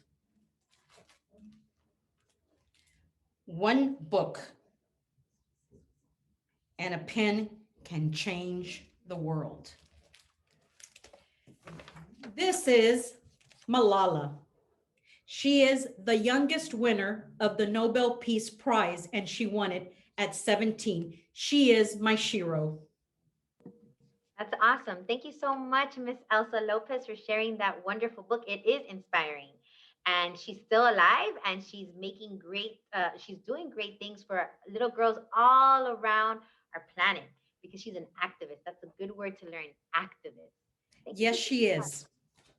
Speaker 7: one book, and a pen can change the world. This is Malala. She is the youngest winner of the Nobel Peace Prize, and she won it at 17. She is my shiro.
Speaker 2: That's awesome. Thank you so much, Miss Elsa Lopez, for sharing that wonderful book. It is inspiring. And she's still alive, and she's making she's doing great things for little girls all around our planet, because she's an activist. That's a good word to learn, activist.
Speaker 7: Yes, she is.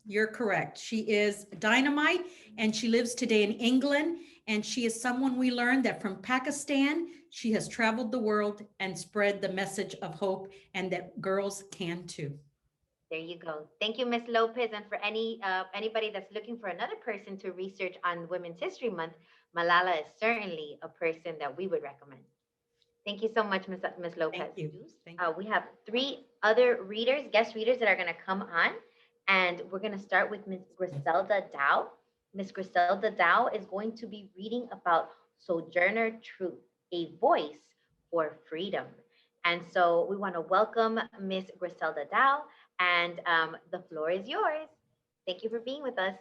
Speaker 7: You're correct. She is dynamite, and she lives today in England. And she is someone we learned that from Pakistan, she has traveled the world and spread the message of hope, and that girls can too.
Speaker 2: There you go. Thank you, Miss Lopez. And for anybody that's looking for another person to research on Women's History Month, Malala is certainly a person that we would recommend. Thank you so much, Miss Lopez.
Speaker 7: Thank you. Thank you.
Speaker 2: We have 3 other readers, guest readers, that are going to come on. And we're going to start with Ms. Griselda Dow. Ms. Griselda Dow is going to be reading about Sojourner Truth, a voice for freedom. And so we want to welcome Ms. Griselda Dow, and the floor is yours. Thank you for being with us.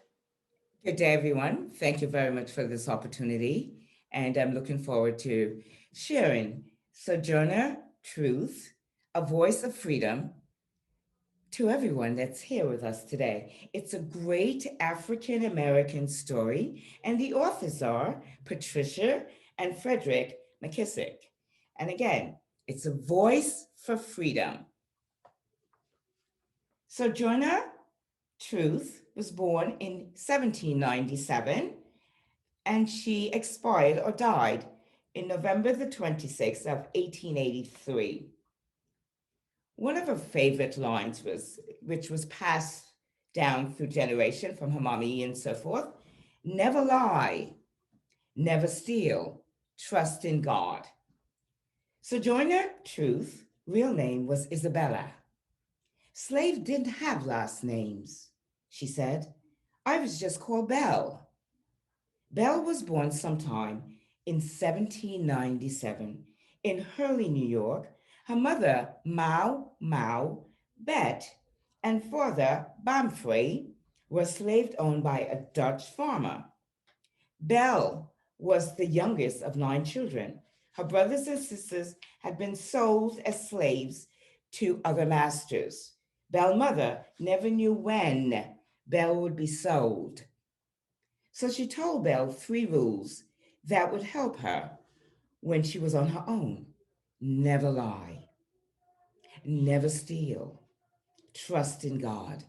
Speaker 8: Good day, everyone. Thank you very much for this opportunity. And I'm looking forward to sharing Sojourner Truth, a voice of freedom, to everyone that's here with us today. It's a great African-American story, and the authors are Patricia and Frederick McKissick. And again, it's a voice for freedom. Sojourner Truth was born in 1797, and she expired or died in November the 26th of 1883. One of her favorite lines which was passed down through generation from her mommy and so forth: never lie, never steal, trust in God. Sojourner Truth, real name was Isabella. Slaves didn't have last names, she said. I was just called Belle. Belle was born sometime in 1797 in Hurley, New York. Her mother, Mau, Bet, and father, Winfrey, were slave owned by a Dutch farmer. Belle was the youngest of 9 children. Her brothers and sisters had been sold as slaves to other masters. Belle's mother never knew when Belle would be sold. So she told Belle 3 rules that would help her when she was on her own. Never lie, never steal, trust in God.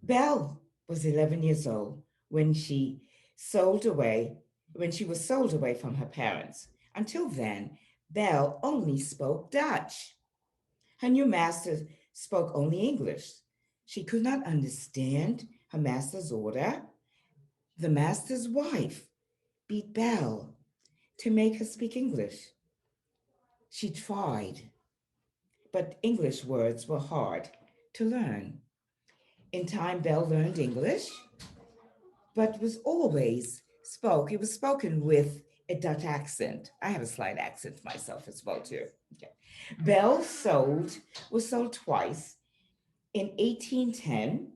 Speaker 8: Belle was 11 years old when she was sold away from her parents. Until then, Belle only spoke Dutch. Her new master spoke only English. She could not understand her master's order. The master's wife beat Belle to make her speak English. She tried, but English words were hard to learn. In time, Belle learned English, but it was spoken with a Dutch accent. I have a slight accent myself as well, too. Okay. Belle was sold twice. In 1810,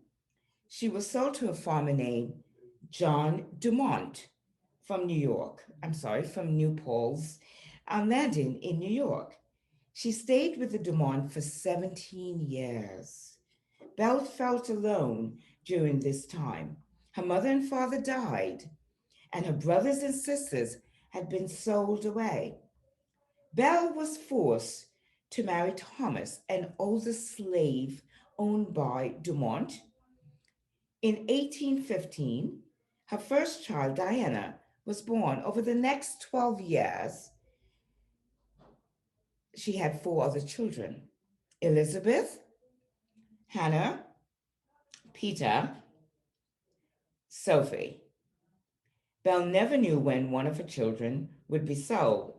Speaker 8: she was sold to a farmer named John Dumont from New Paltz Landing in New York. She stayed with the Dumont for 17 years. Belle felt alone during this time. Her mother and father died, and her brothers and sisters had been sold away. Belle was forced to marry Thomas, an older slave owned by Dumont. In 1815, her first child, Diana, was born. Over the next 12 years, she had 4 other children: Elizabeth, Hannah, Peter, Sophie. Belle never knew when one of her children would be sold,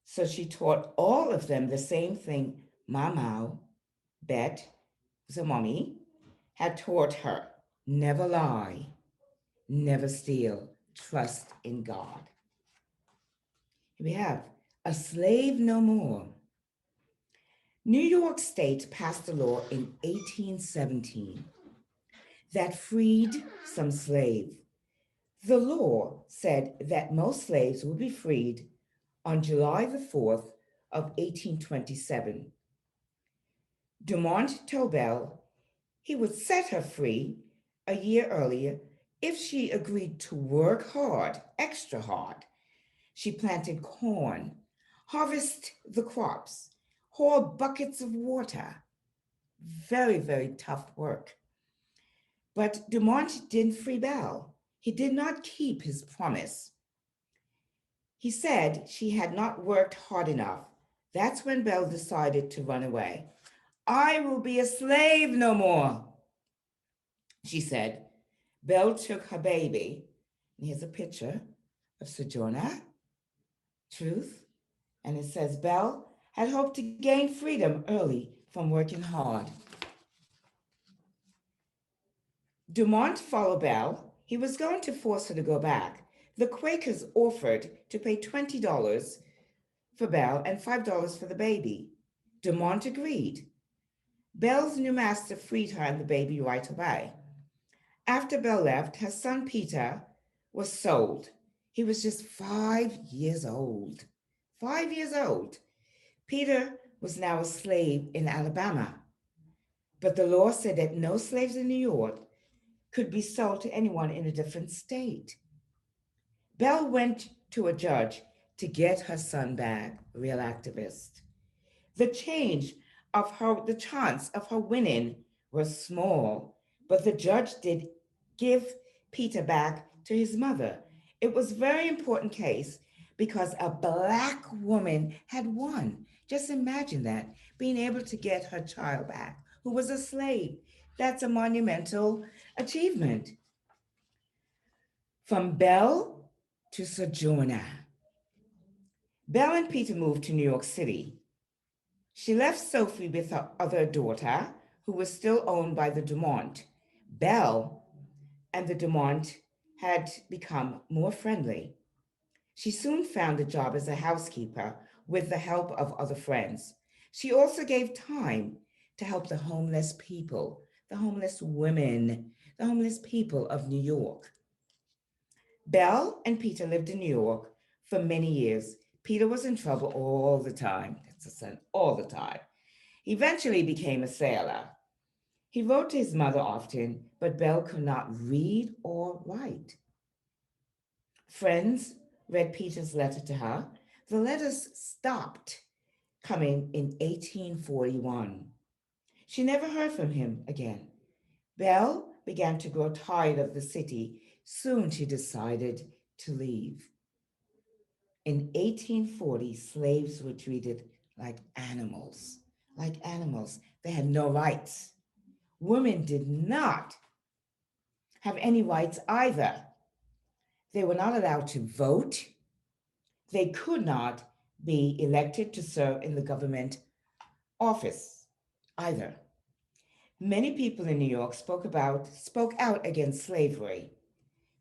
Speaker 8: so she taught all of them the same thing Mama, Bet, the mommy, had taught her: never lie, never steal, trust in God. Here we have A Slave No More. New York State passed a law in 1817 that freed some slaves. The law said that most slaves would be freed on July the 4th of 1827. Dumont told Belle he would set her free a year earlier if she agreed to work hard, extra hard. She planted corn, harvested the crops, haul buckets of water. Very, very tough work. But Dumont didn't free Belle. He did not keep his promise. He said she had not worked hard enough. That's when Belle decided to run away. I will be a slave no more, she said. Belle took her baby. And here's a picture of Sojourner Truth. And it says Belle had hoped to gain freedom early from working hard. Dumont followed Belle. He was going to force her to go back. The Quakers offered to pay $20 for Belle and $5 for the baby. Dumont agreed. Belle's new master freed her and the baby right away. After Belle left, her son Peter was sold. He was just 5 years old. 5 years old. Peter was now a slave in Alabama. But the law said that no slaves in New York could be sold to anyone in a different state. Belle went to a judge to get her son back, a real activist. The chance of her winning was small, but the judge did give Peter back to his mother. It was a very important case because a Black woman had won. Just imagine that, being able to get her child back, who was a slave. That's a monumental achievement. From Belle to Sojourner. Belle and Peter moved to New York City. She left Sophie with her other daughter, who was still owned by the Dumont. Belle and the Dumont had become more friendly. She soon found a job as a housekeeper with the help of other friends. She also gave time to help the homeless people, the homeless women, the homeless people of New York. Belle and Peter lived in New York for many years. Peter was in trouble all the time. That's a son, all the time. He eventually became a sailor. He wrote to his mother often, but Belle could not read or write. Friends read Peter's letter to her. The letters stopped coming in 1841. She never heard from him again. Belle began to grow tired of the city. Soon she decided to leave. In 1840, slaves were treated like animals, like animals. They had no rights. Women did not have any rights either. They were not allowed to vote. They could not be elected to serve in the government office either. Many people in New York spoke out against slavery.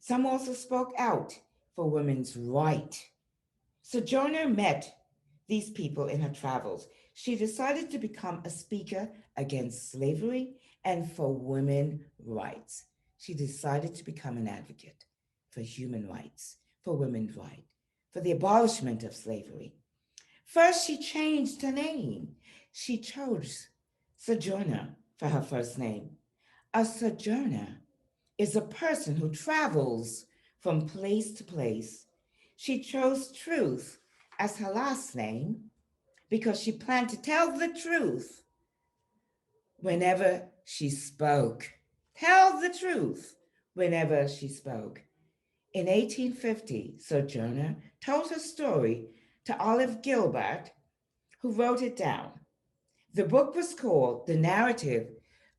Speaker 8: Some also spoke out for women's right. Sojourner met these people in her travels. She decided to become a speaker against slavery and for women's rights. She decided to become an advocate for human rights, for women's rights, for the abolishment of slavery. First, she changed her name. She chose Sojourner for her first name. A sojourner is a person who travels from place to place. She chose Truth as her last name because she planned to tell the truth whenever she spoke. Tell the truth whenever she spoke. In 1850, Sojourner told her story to Olive Gilbert, who wrote it down. The book was called The Narrative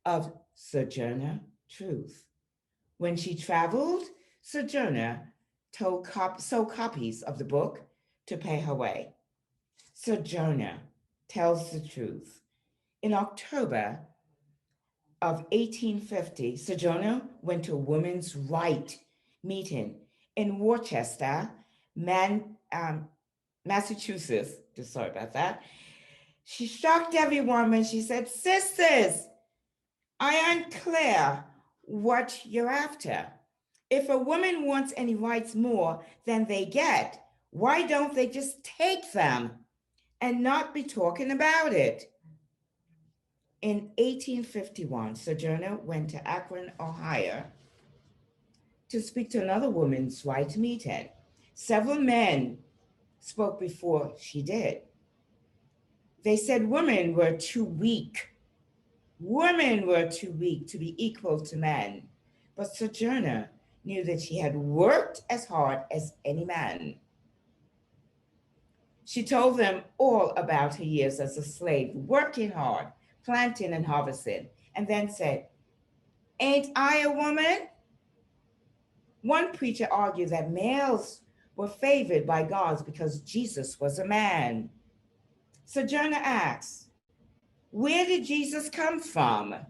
Speaker 8: of Sojourner Truth. When she traveled, Sojourner sold copies of the book to pay her way. Sojourner tells the truth. In October of 1850, Sojourner went to a women's right meeting in Worcester, Massachusetts. Sorry about that. She shocked everyone when she said, "Sisters, I am clear what you're after. If a woman wants any rights more than they get, why don't they just take them and not be talking about it?" In 1851, Sojourner went to Akron, Ohio, to speak to another women's rights meeting. Several men spoke before she did. They said women were too weak. Women were too weak to be equal to men. But Sojourner knew that she had worked as hard as any man. She told them all about her years as a slave, working hard, planting and harvesting, and then said, "Ain't I a woman?" One preacher argued that males were favored by God because Jesus was a man. Sojourner asked, "Where did Jesus come from?"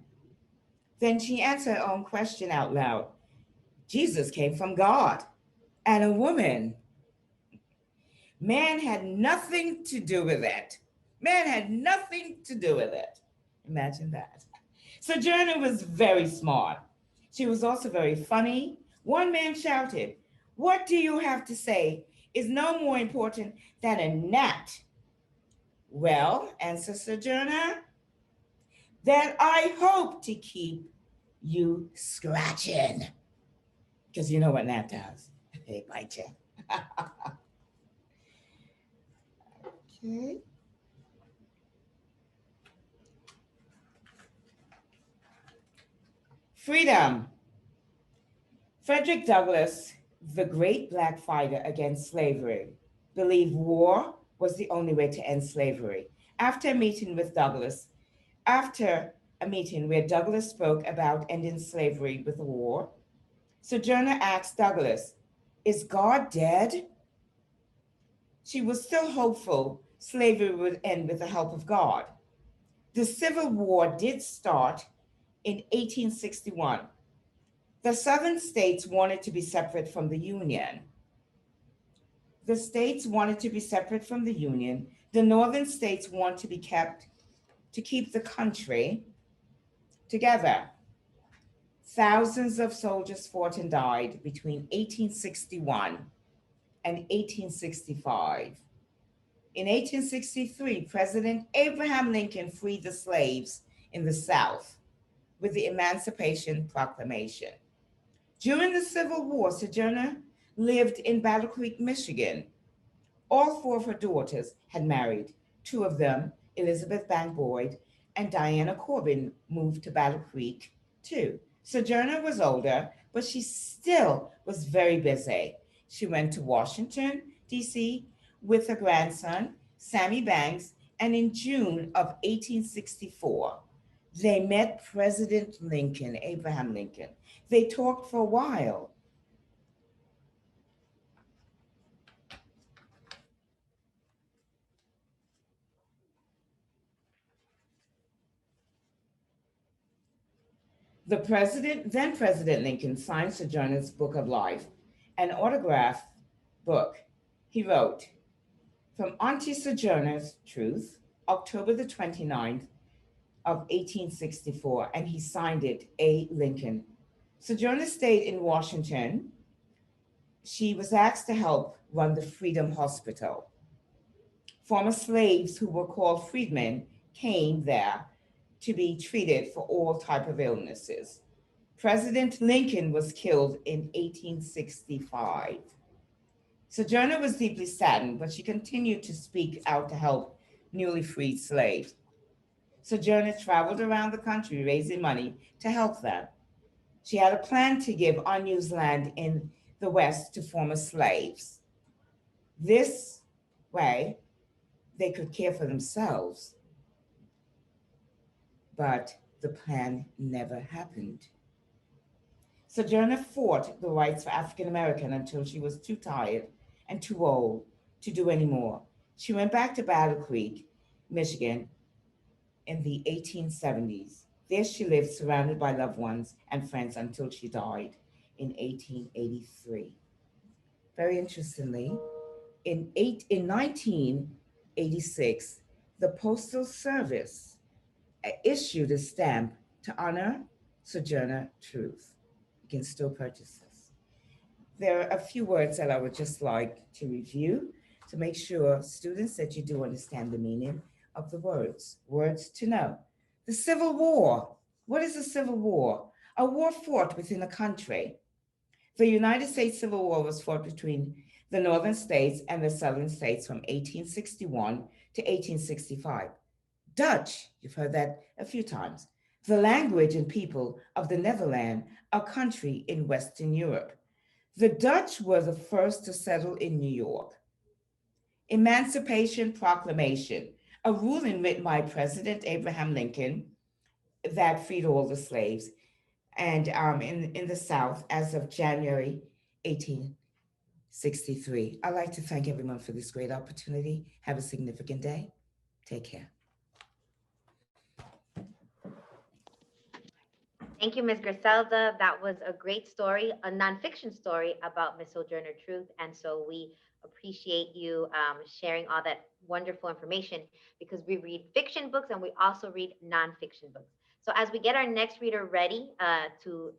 Speaker 8: Then she answered her own question out loud. Jesus came from God and a woman. Man had nothing to do with it. Man had nothing to do with it. Imagine that. Sojourner was very smart. She was also very funny. One man shouted, "What do you have to say is no more important than a gnat." "Well," answered Sojourner, "that I hope to keep you scratching." Because you know what gnat does. They bite you. Okay. Freedom. Frederick Douglass, the great Black fighter against slavery, believed war was the only way to end slavery. After a meeting where Douglass spoke about ending slavery with a war, Sojourner asked Douglass, "Is God dead?" She was still hopeful slavery would end with the help of God. The Civil War did start in 1861. The Southern states wanted to be separate from the Union. The states wanted to be separate from the Union. The Northern states want to keep the country together. Thousands of soldiers fought and died between 1861 and 1865. In 1863, President Abraham Lincoln freed the slaves in the South with the Emancipation Proclamation. During the Civil War, Sojourner lived in Battle Creek, Michigan. All four of her daughters had married. Two of them, Elizabeth Bank Boyd and Diana Corbin, moved to Battle Creek too. Sojourner was older, but she still was very busy. She went to Washington, D.C. with her grandson, Sammy Banks, and in June of 1864, they met President Lincoln, Abraham Lincoln. They talked for a while. Then President Lincoln signed Sojourner's Book of Life, an autographed book. He wrote, "From Auntie Sojourner's Truth, October the 29th of 1864," and he signed it, A. Lincoln. Sojourner stayed in Washington. She was asked to help run the Freedom Hospital. Former slaves who were called freedmen came there to be treated for all type of illnesses. President Lincoln was killed in 1865. Sojourner was deeply saddened, but she continued to speak out to help newly freed slaves. Sojourner traveled around the country raising money to help them. She had a plan to give unused land in the West to former slaves. This way, they could care for themselves. But the plan never happened. Sojourner fought the rights for African Americans until she was too tired and too old to do any more. She went back to Battle Creek, Michigan in the 1870s. There she lived surrounded by loved ones and friends until she died in 1883. Very interestingly, in 1986, the Postal Service issued a stamp to honor Sojourner Truth. You can still purchase this. There are a few words that I would just like to review to make sure, students, that you do understand the meaning of the words. Words to know. The Civil War. What is a Civil War? A war fought within a country. The United States Civil War was fought between the northern states and the southern states from 1861 to 1865. Dutch, you've heard that a few times. The language and people of the Netherlands, a country in Western Europe. The Dutch were the first to settle in New York. Emancipation Proclamation, a ruling written by President Abraham Lincoln that freed all the slaves and in the South as of January 1863. I'd like to thank everyone for this great opportunity. Have a significant day. Take care.
Speaker 2: Thank you, Ms. Griselda. That was a great story, a nonfiction story about Miss Sojourner Truth. And so we appreciate you sharing all that wonderful information, because we read fiction books and we also read nonfiction books. So as we get our next reader ready to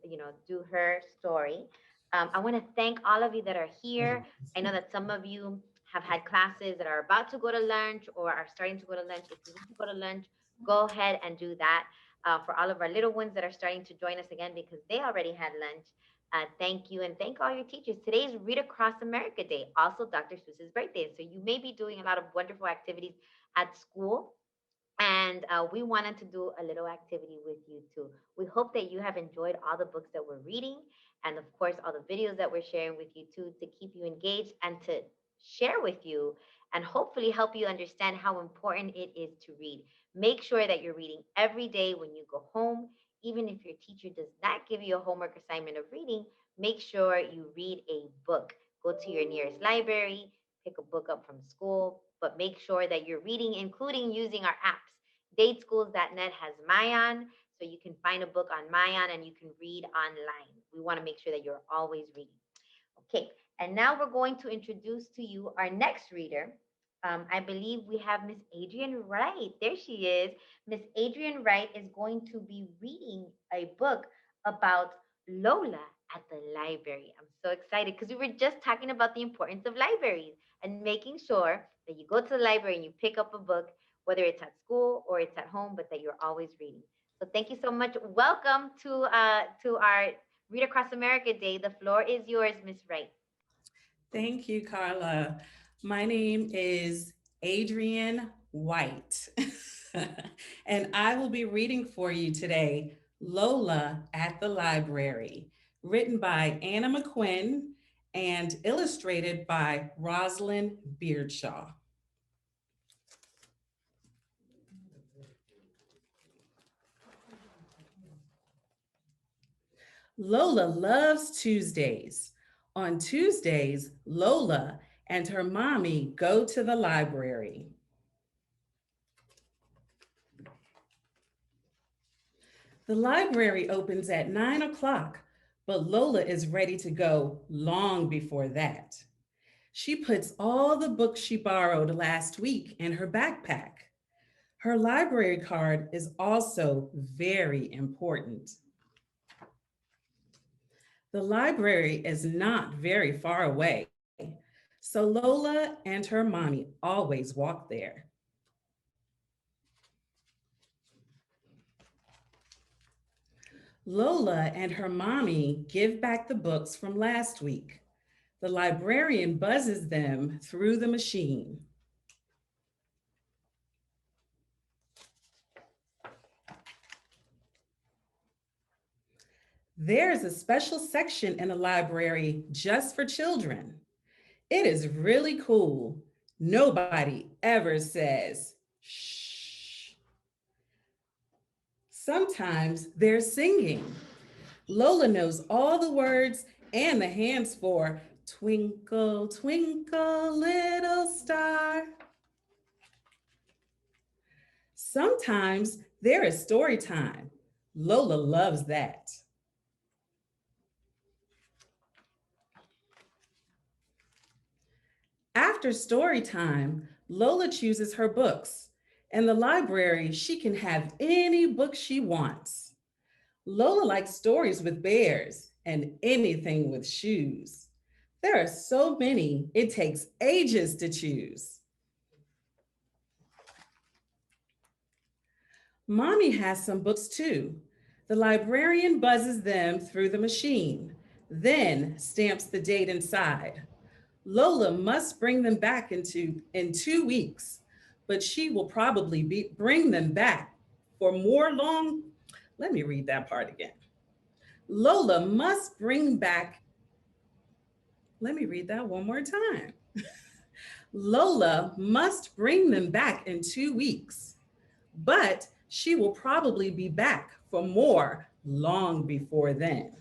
Speaker 2: do her story, I want to thank all of you that are here. I know that some of you have had classes that are about to go to lunch or are starting to go to lunch. If you need to go to lunch, go ahead and do that. For all of our little ones that are starting to join us again because they already had lunch, thank you, and thank all your teachers. Today is Read Across America Day, also Dr. Seuss's birthday. So you may be doing a lot of wonderful activities at school, and we wanted to do a little activity with you too. We hope that you have enjoyed all the books that we're reading, and of course all the videos that we're sharing with you too, to keep you engaged and to share with you and hopefully help you understand how important it is to read. Make sure that you're reading every day when you go home. Even if your teacher does not give you a homework assignment of reading, make sure you read a book. Go to your nearest library, pick a book up from school, but make sure that you're reading, including using our apps. DadeSchools.net has Mayan, so you can find a book on Mayan and you can read online. We want to make sure that you're always reading. Okay, and now we're going to introduce to you our next reader. I believe we have Miss Adrienne Wright. There she is. Miss Adrienne Wright is going to be reading a book about Lola at the library. I'm so excited because we were just talking about the importance of libraries and making sure that you go to the library and you pick up a book, whether it's at school or it's at home, but that you're always reading. So thank you so much. Welcome to our Read Across America Day. The floor is yours, Miss Wright.
Speaker 9: Thank you, Carla. My name is Adrienne White, and I will be reading for you today, Lola at the Library, written by Anna McQuinn and illustrated by Rosalind Beardshaw. Lola loves Tuesdays. On Tuesdays, Lola and her mommy go to the library. The library opens at 9 o'clock, but Lola is ready to go long before that. She puts all the books she borrowed last week in her backpack. Her library card is also very important. The library is not very far away, so Lola and her mommy always walk there. Lola and her mommy give back the books from last week. The librarian buzzes them through the machine. There's a special section in the library just for children. It is really cool. Nobody ever says, shh. Sometimes they're singing. Lola knows all the words and the hands for Twinkle, Twinkle, Little Star. Sometimes there is story time. Lola loves that. After story time, Lola chooses her books. In the library, she can have any book she wants. Lola likes stories with bears and anything with shoes. There are so many, it takes ages to choose. Mommy has some books too. The librarian buzzes them through the machine, then stamps the date inside. Lola must bring them back in 2 weeks, but she will probably bring them back for more long. Let me read that part again. Lola must bring back, let me read that one more time. Lola must bring them back in 2 weeks, but she will probably be back for more long before then.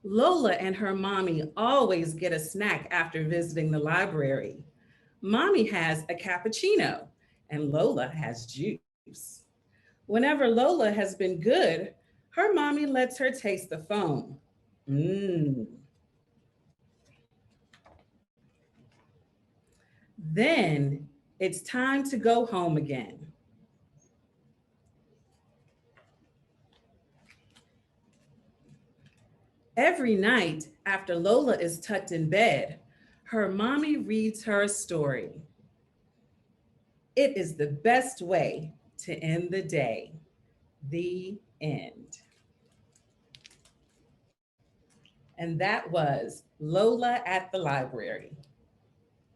Speaker 9: Lola and her mommy always get a snack after visiting the library. Mommy has a cappuccino and Lola has juice. Whenever Lola has been good, her mommy lets her taste the foam. Then it's time to go home again. Every night after Lola is tucked in bed, her mommy reads her a story. It is the best way to end the day. The end. And that was Lola at the library.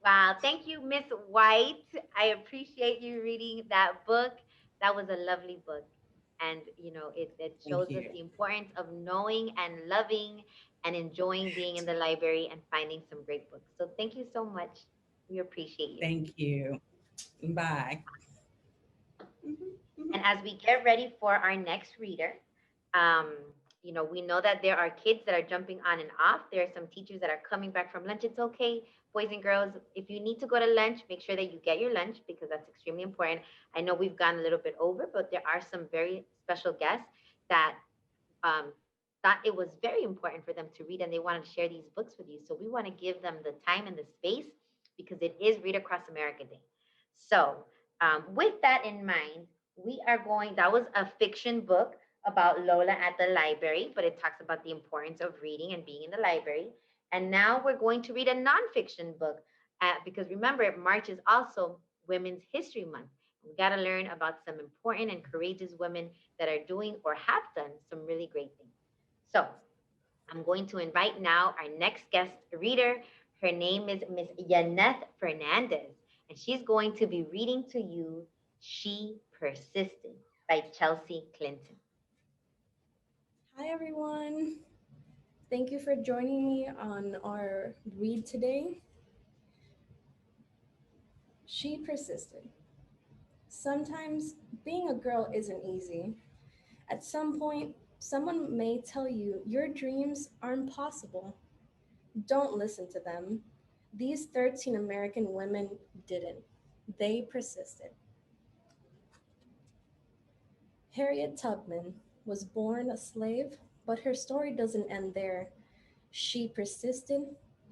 Speaker 2: Wow, thank you, Miss White. I appreciate you reading that book. That was a lovely book. And it shows us the importance of knowing and loving and enjoying being in the library and finding some great books. So thank you so much. We appreciate you.
Speaker 9: Thank you. Bye.
Speaker 2: And as we get ready for our next reader, we know that there are kids that are jumping on and off. There are some teachers that are coming back from lunch. It's okay, boys and girls. If you need to go to lunch, make sure that you get your lunch because that's extremely important. I know we've gone a little bit over, but there are some very special guests that thought it was very important for them to read and they wanted to share these books with you. So we want to give them the time and the space because it is Read Across America Day. So with that in mind, that was a fiction book about Lola at the library, but it talks about the importance of reading and being in the library. And now we're going to read a nonfiction book because remember, March is also Women's History Month. We got to learn about some important and courageous women that are doing or have done some really great things. So I'm going to invite now our next guest reader. Her name is Miss Yaneth Fernandez, and she's going to be reading to you She Persisted by Chelsea Clinton.
Speaker 10: Hi, everyone. Thank you for joining me on our read today. She persisted. Sometimes being a girl isn't easy. At some point, someone may tell you your dreams are impossible. Don't listen to them. These 13 American women didn't. They persisted. Harriet Tubman was born a slave, but her story doesn't end there. She persisted,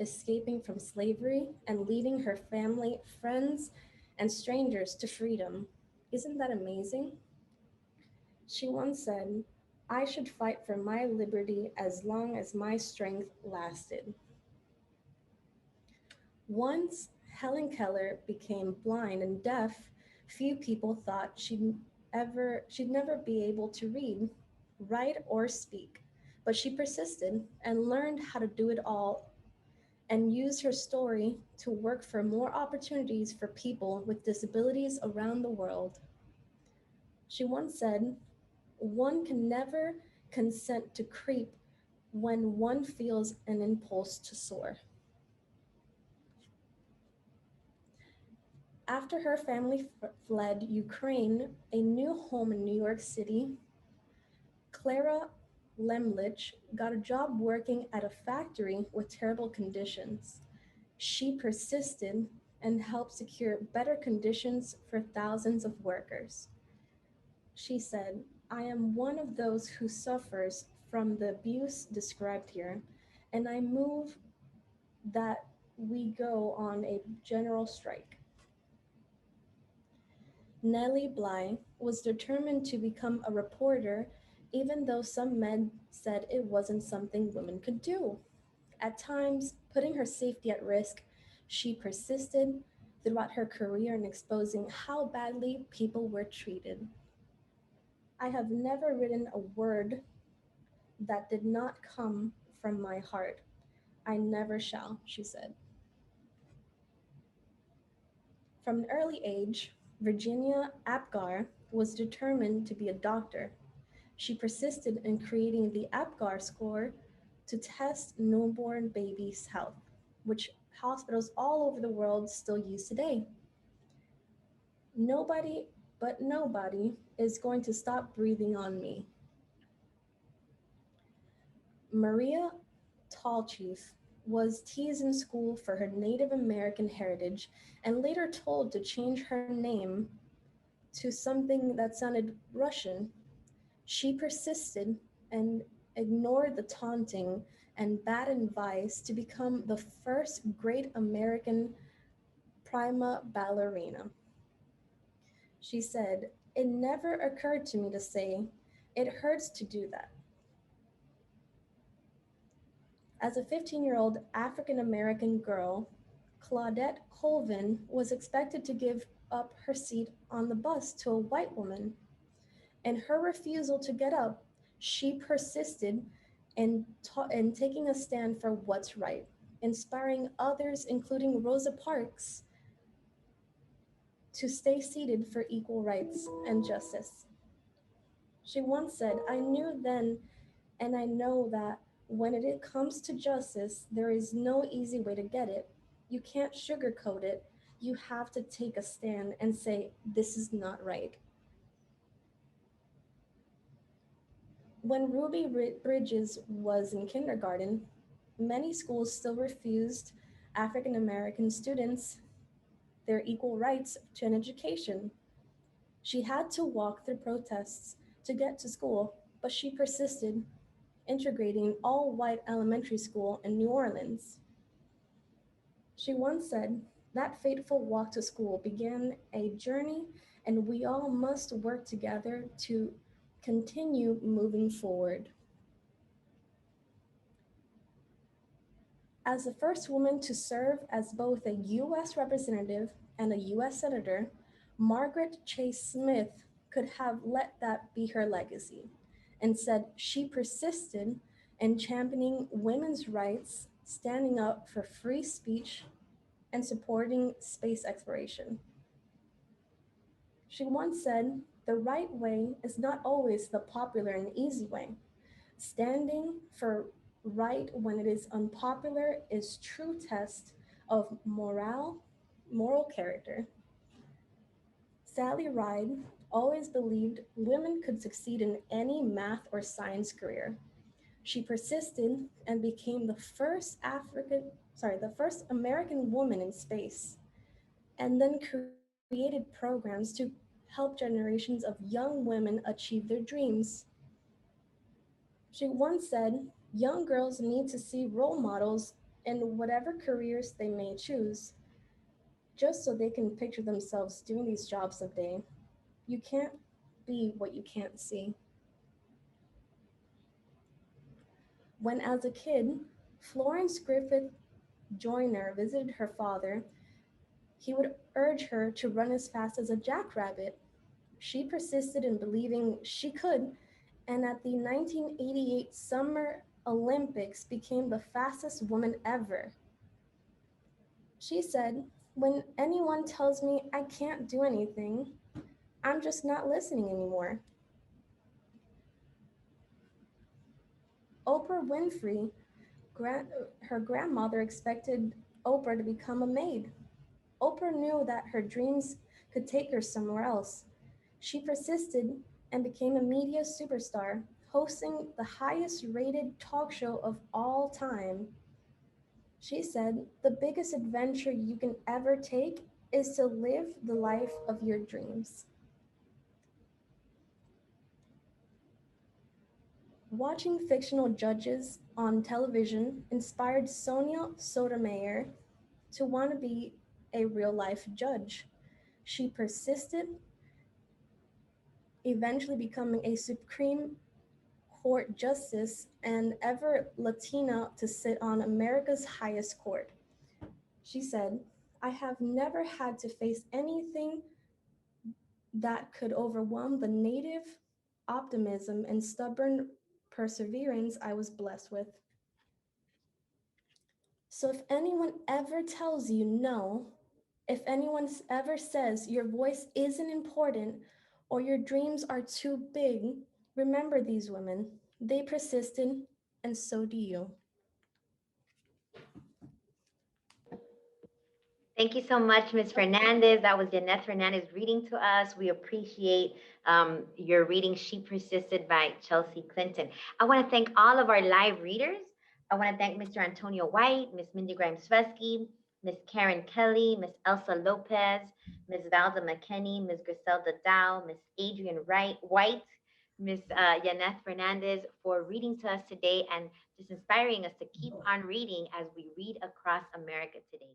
Speaker 10: escaping from slavery and leading her family, friends, and strangers to freedom. Isn't that amazing? She once said, I should fight for my liberty as long as my strength lasted. Once Helen Keller became blind and deaf, few people thought she'd never be able to read, write, or speak. But she persisted and learned how to do it all and used her story to work for more opportunities for people with disabilities around the world. She once said, one can never consent to creep when one feels an impulse to soar. After her family fled Ukraine, a new home in New York City, Clara Lemlich got a job working at a factory with terrible conditions. She persisted and helped secure better conditions for thousands of workers. She said, I am one of those who suffers from the abuse described here, and I move that we go on a general strike. Nellie Bly was determined to become a reporter, even though some men said it wasn't something women could do. At times, putting her safety at risk, she persisted throughout her career in exposing how badly people were treated. I have never written a word that did not come from my heart. I never shall, she said. From an early age, Virginia Apgar was determined to be a doctor. She persisted in creating the Apgar score to test newborn babies' health, which hospitals all over the world still use today. Nobody but nobody is going to stop breathing on me. Maria Tallchief was teased in school for her Native American heritage and later told to change her name to something that sounded Russian. She persisted and ignored the taunting and bad advice to become the first great American prima ballerina. She said, it never occurred to me to say, it hurts to do that. As a 15-year-old African American girl, Claudette Colvin was expected to give up her seat on the bus to a white woman. In her refusal to get up, she persisted in taking a stand for what's right, inspiring others, including Rosa Parks, to stay seated for equal rights and justice. She once said, I knew then and I know that when it comes to justice, there is no easy way to get it. You can't sugarcoat it. You have to take a stand and say, this is not right. When Ruby Bridges was in kindergarten, many schools still refused African American students their equal rights to an education. She had to walk through protests to get to school, but she persisted, integrating an all-white elementary school in New Orleans. She once said, that fateful walk to school began a journey, and we all must work together to continue moving forward. As the first woman to serve as both a U.S. representative and a U.S. senator, Margaret Chase Smith could have let that be her legacy. Instead, she persisted in championing women's rights, standing up for free speech, and supporting space exploration. She once said, the right way is not always the popular and easy way. Standing for right when it is unpopular is true test of moral character. Sally Ride always believed women could succeed in any math or science career. She persisted and became the first American woman in space, and then created programs to help help generations of young women achieve their dreams. She once said, young girls need to see role models in whatever careers they may choose, just so they can picture themselves doing these jobs someday. You can't be what you can't see. When, as a kid, Florence Griffith Joyner visited her father, he would urge her to run as fast as a jackrabbit. She persisted in believing she could, and at the 1988 Summer Olympics became the fastest woman ever. She said, when anyone tells me I can't do anything, I'm just not listening anymore. Oprah Winfrey, her grandmother expected Oprah to become a maid. Oprah knew that her dreams could take her somewhere else. She persisted and became a media superstar, hosting the highest rated talk show of all time. She said, the biggest adventure you can ever take is to live the life of your dreams. Watching fictional judges on television inspired Sonia Sotomayor to want to be a real-life judge. She persisted, eventually becoming a Supreme Court justice and ever Latina to sit on America's highest court. She said, I have never had to face anything that could overwhelm the native optimism and stubborn perseverance I was blessed with. So if anyone ever tells you no, if anyone ever says your voice isn't important or your dreams are too big, remember these women. They persisted, and so do you.
Speaker 2: Thank you so much, Ms. Fernandez. That was Yaneth Fernandez reading to us. We appreciate your reading, She Persisted by Chelsea Clinton. I want to thank all of our live readers. I want to thank Mr. Antonio White, Ms. Mindy Grimes-Fesky, Ms. Karen Kelly, Ms. Elsa Lopez, Ms. Valda Mckinney, Ms. Griselda Dow, Ms. Adrian White, Ms. Yaneth Fernandez for reading to us today and just inspiring us to keep on reading as we read across America today.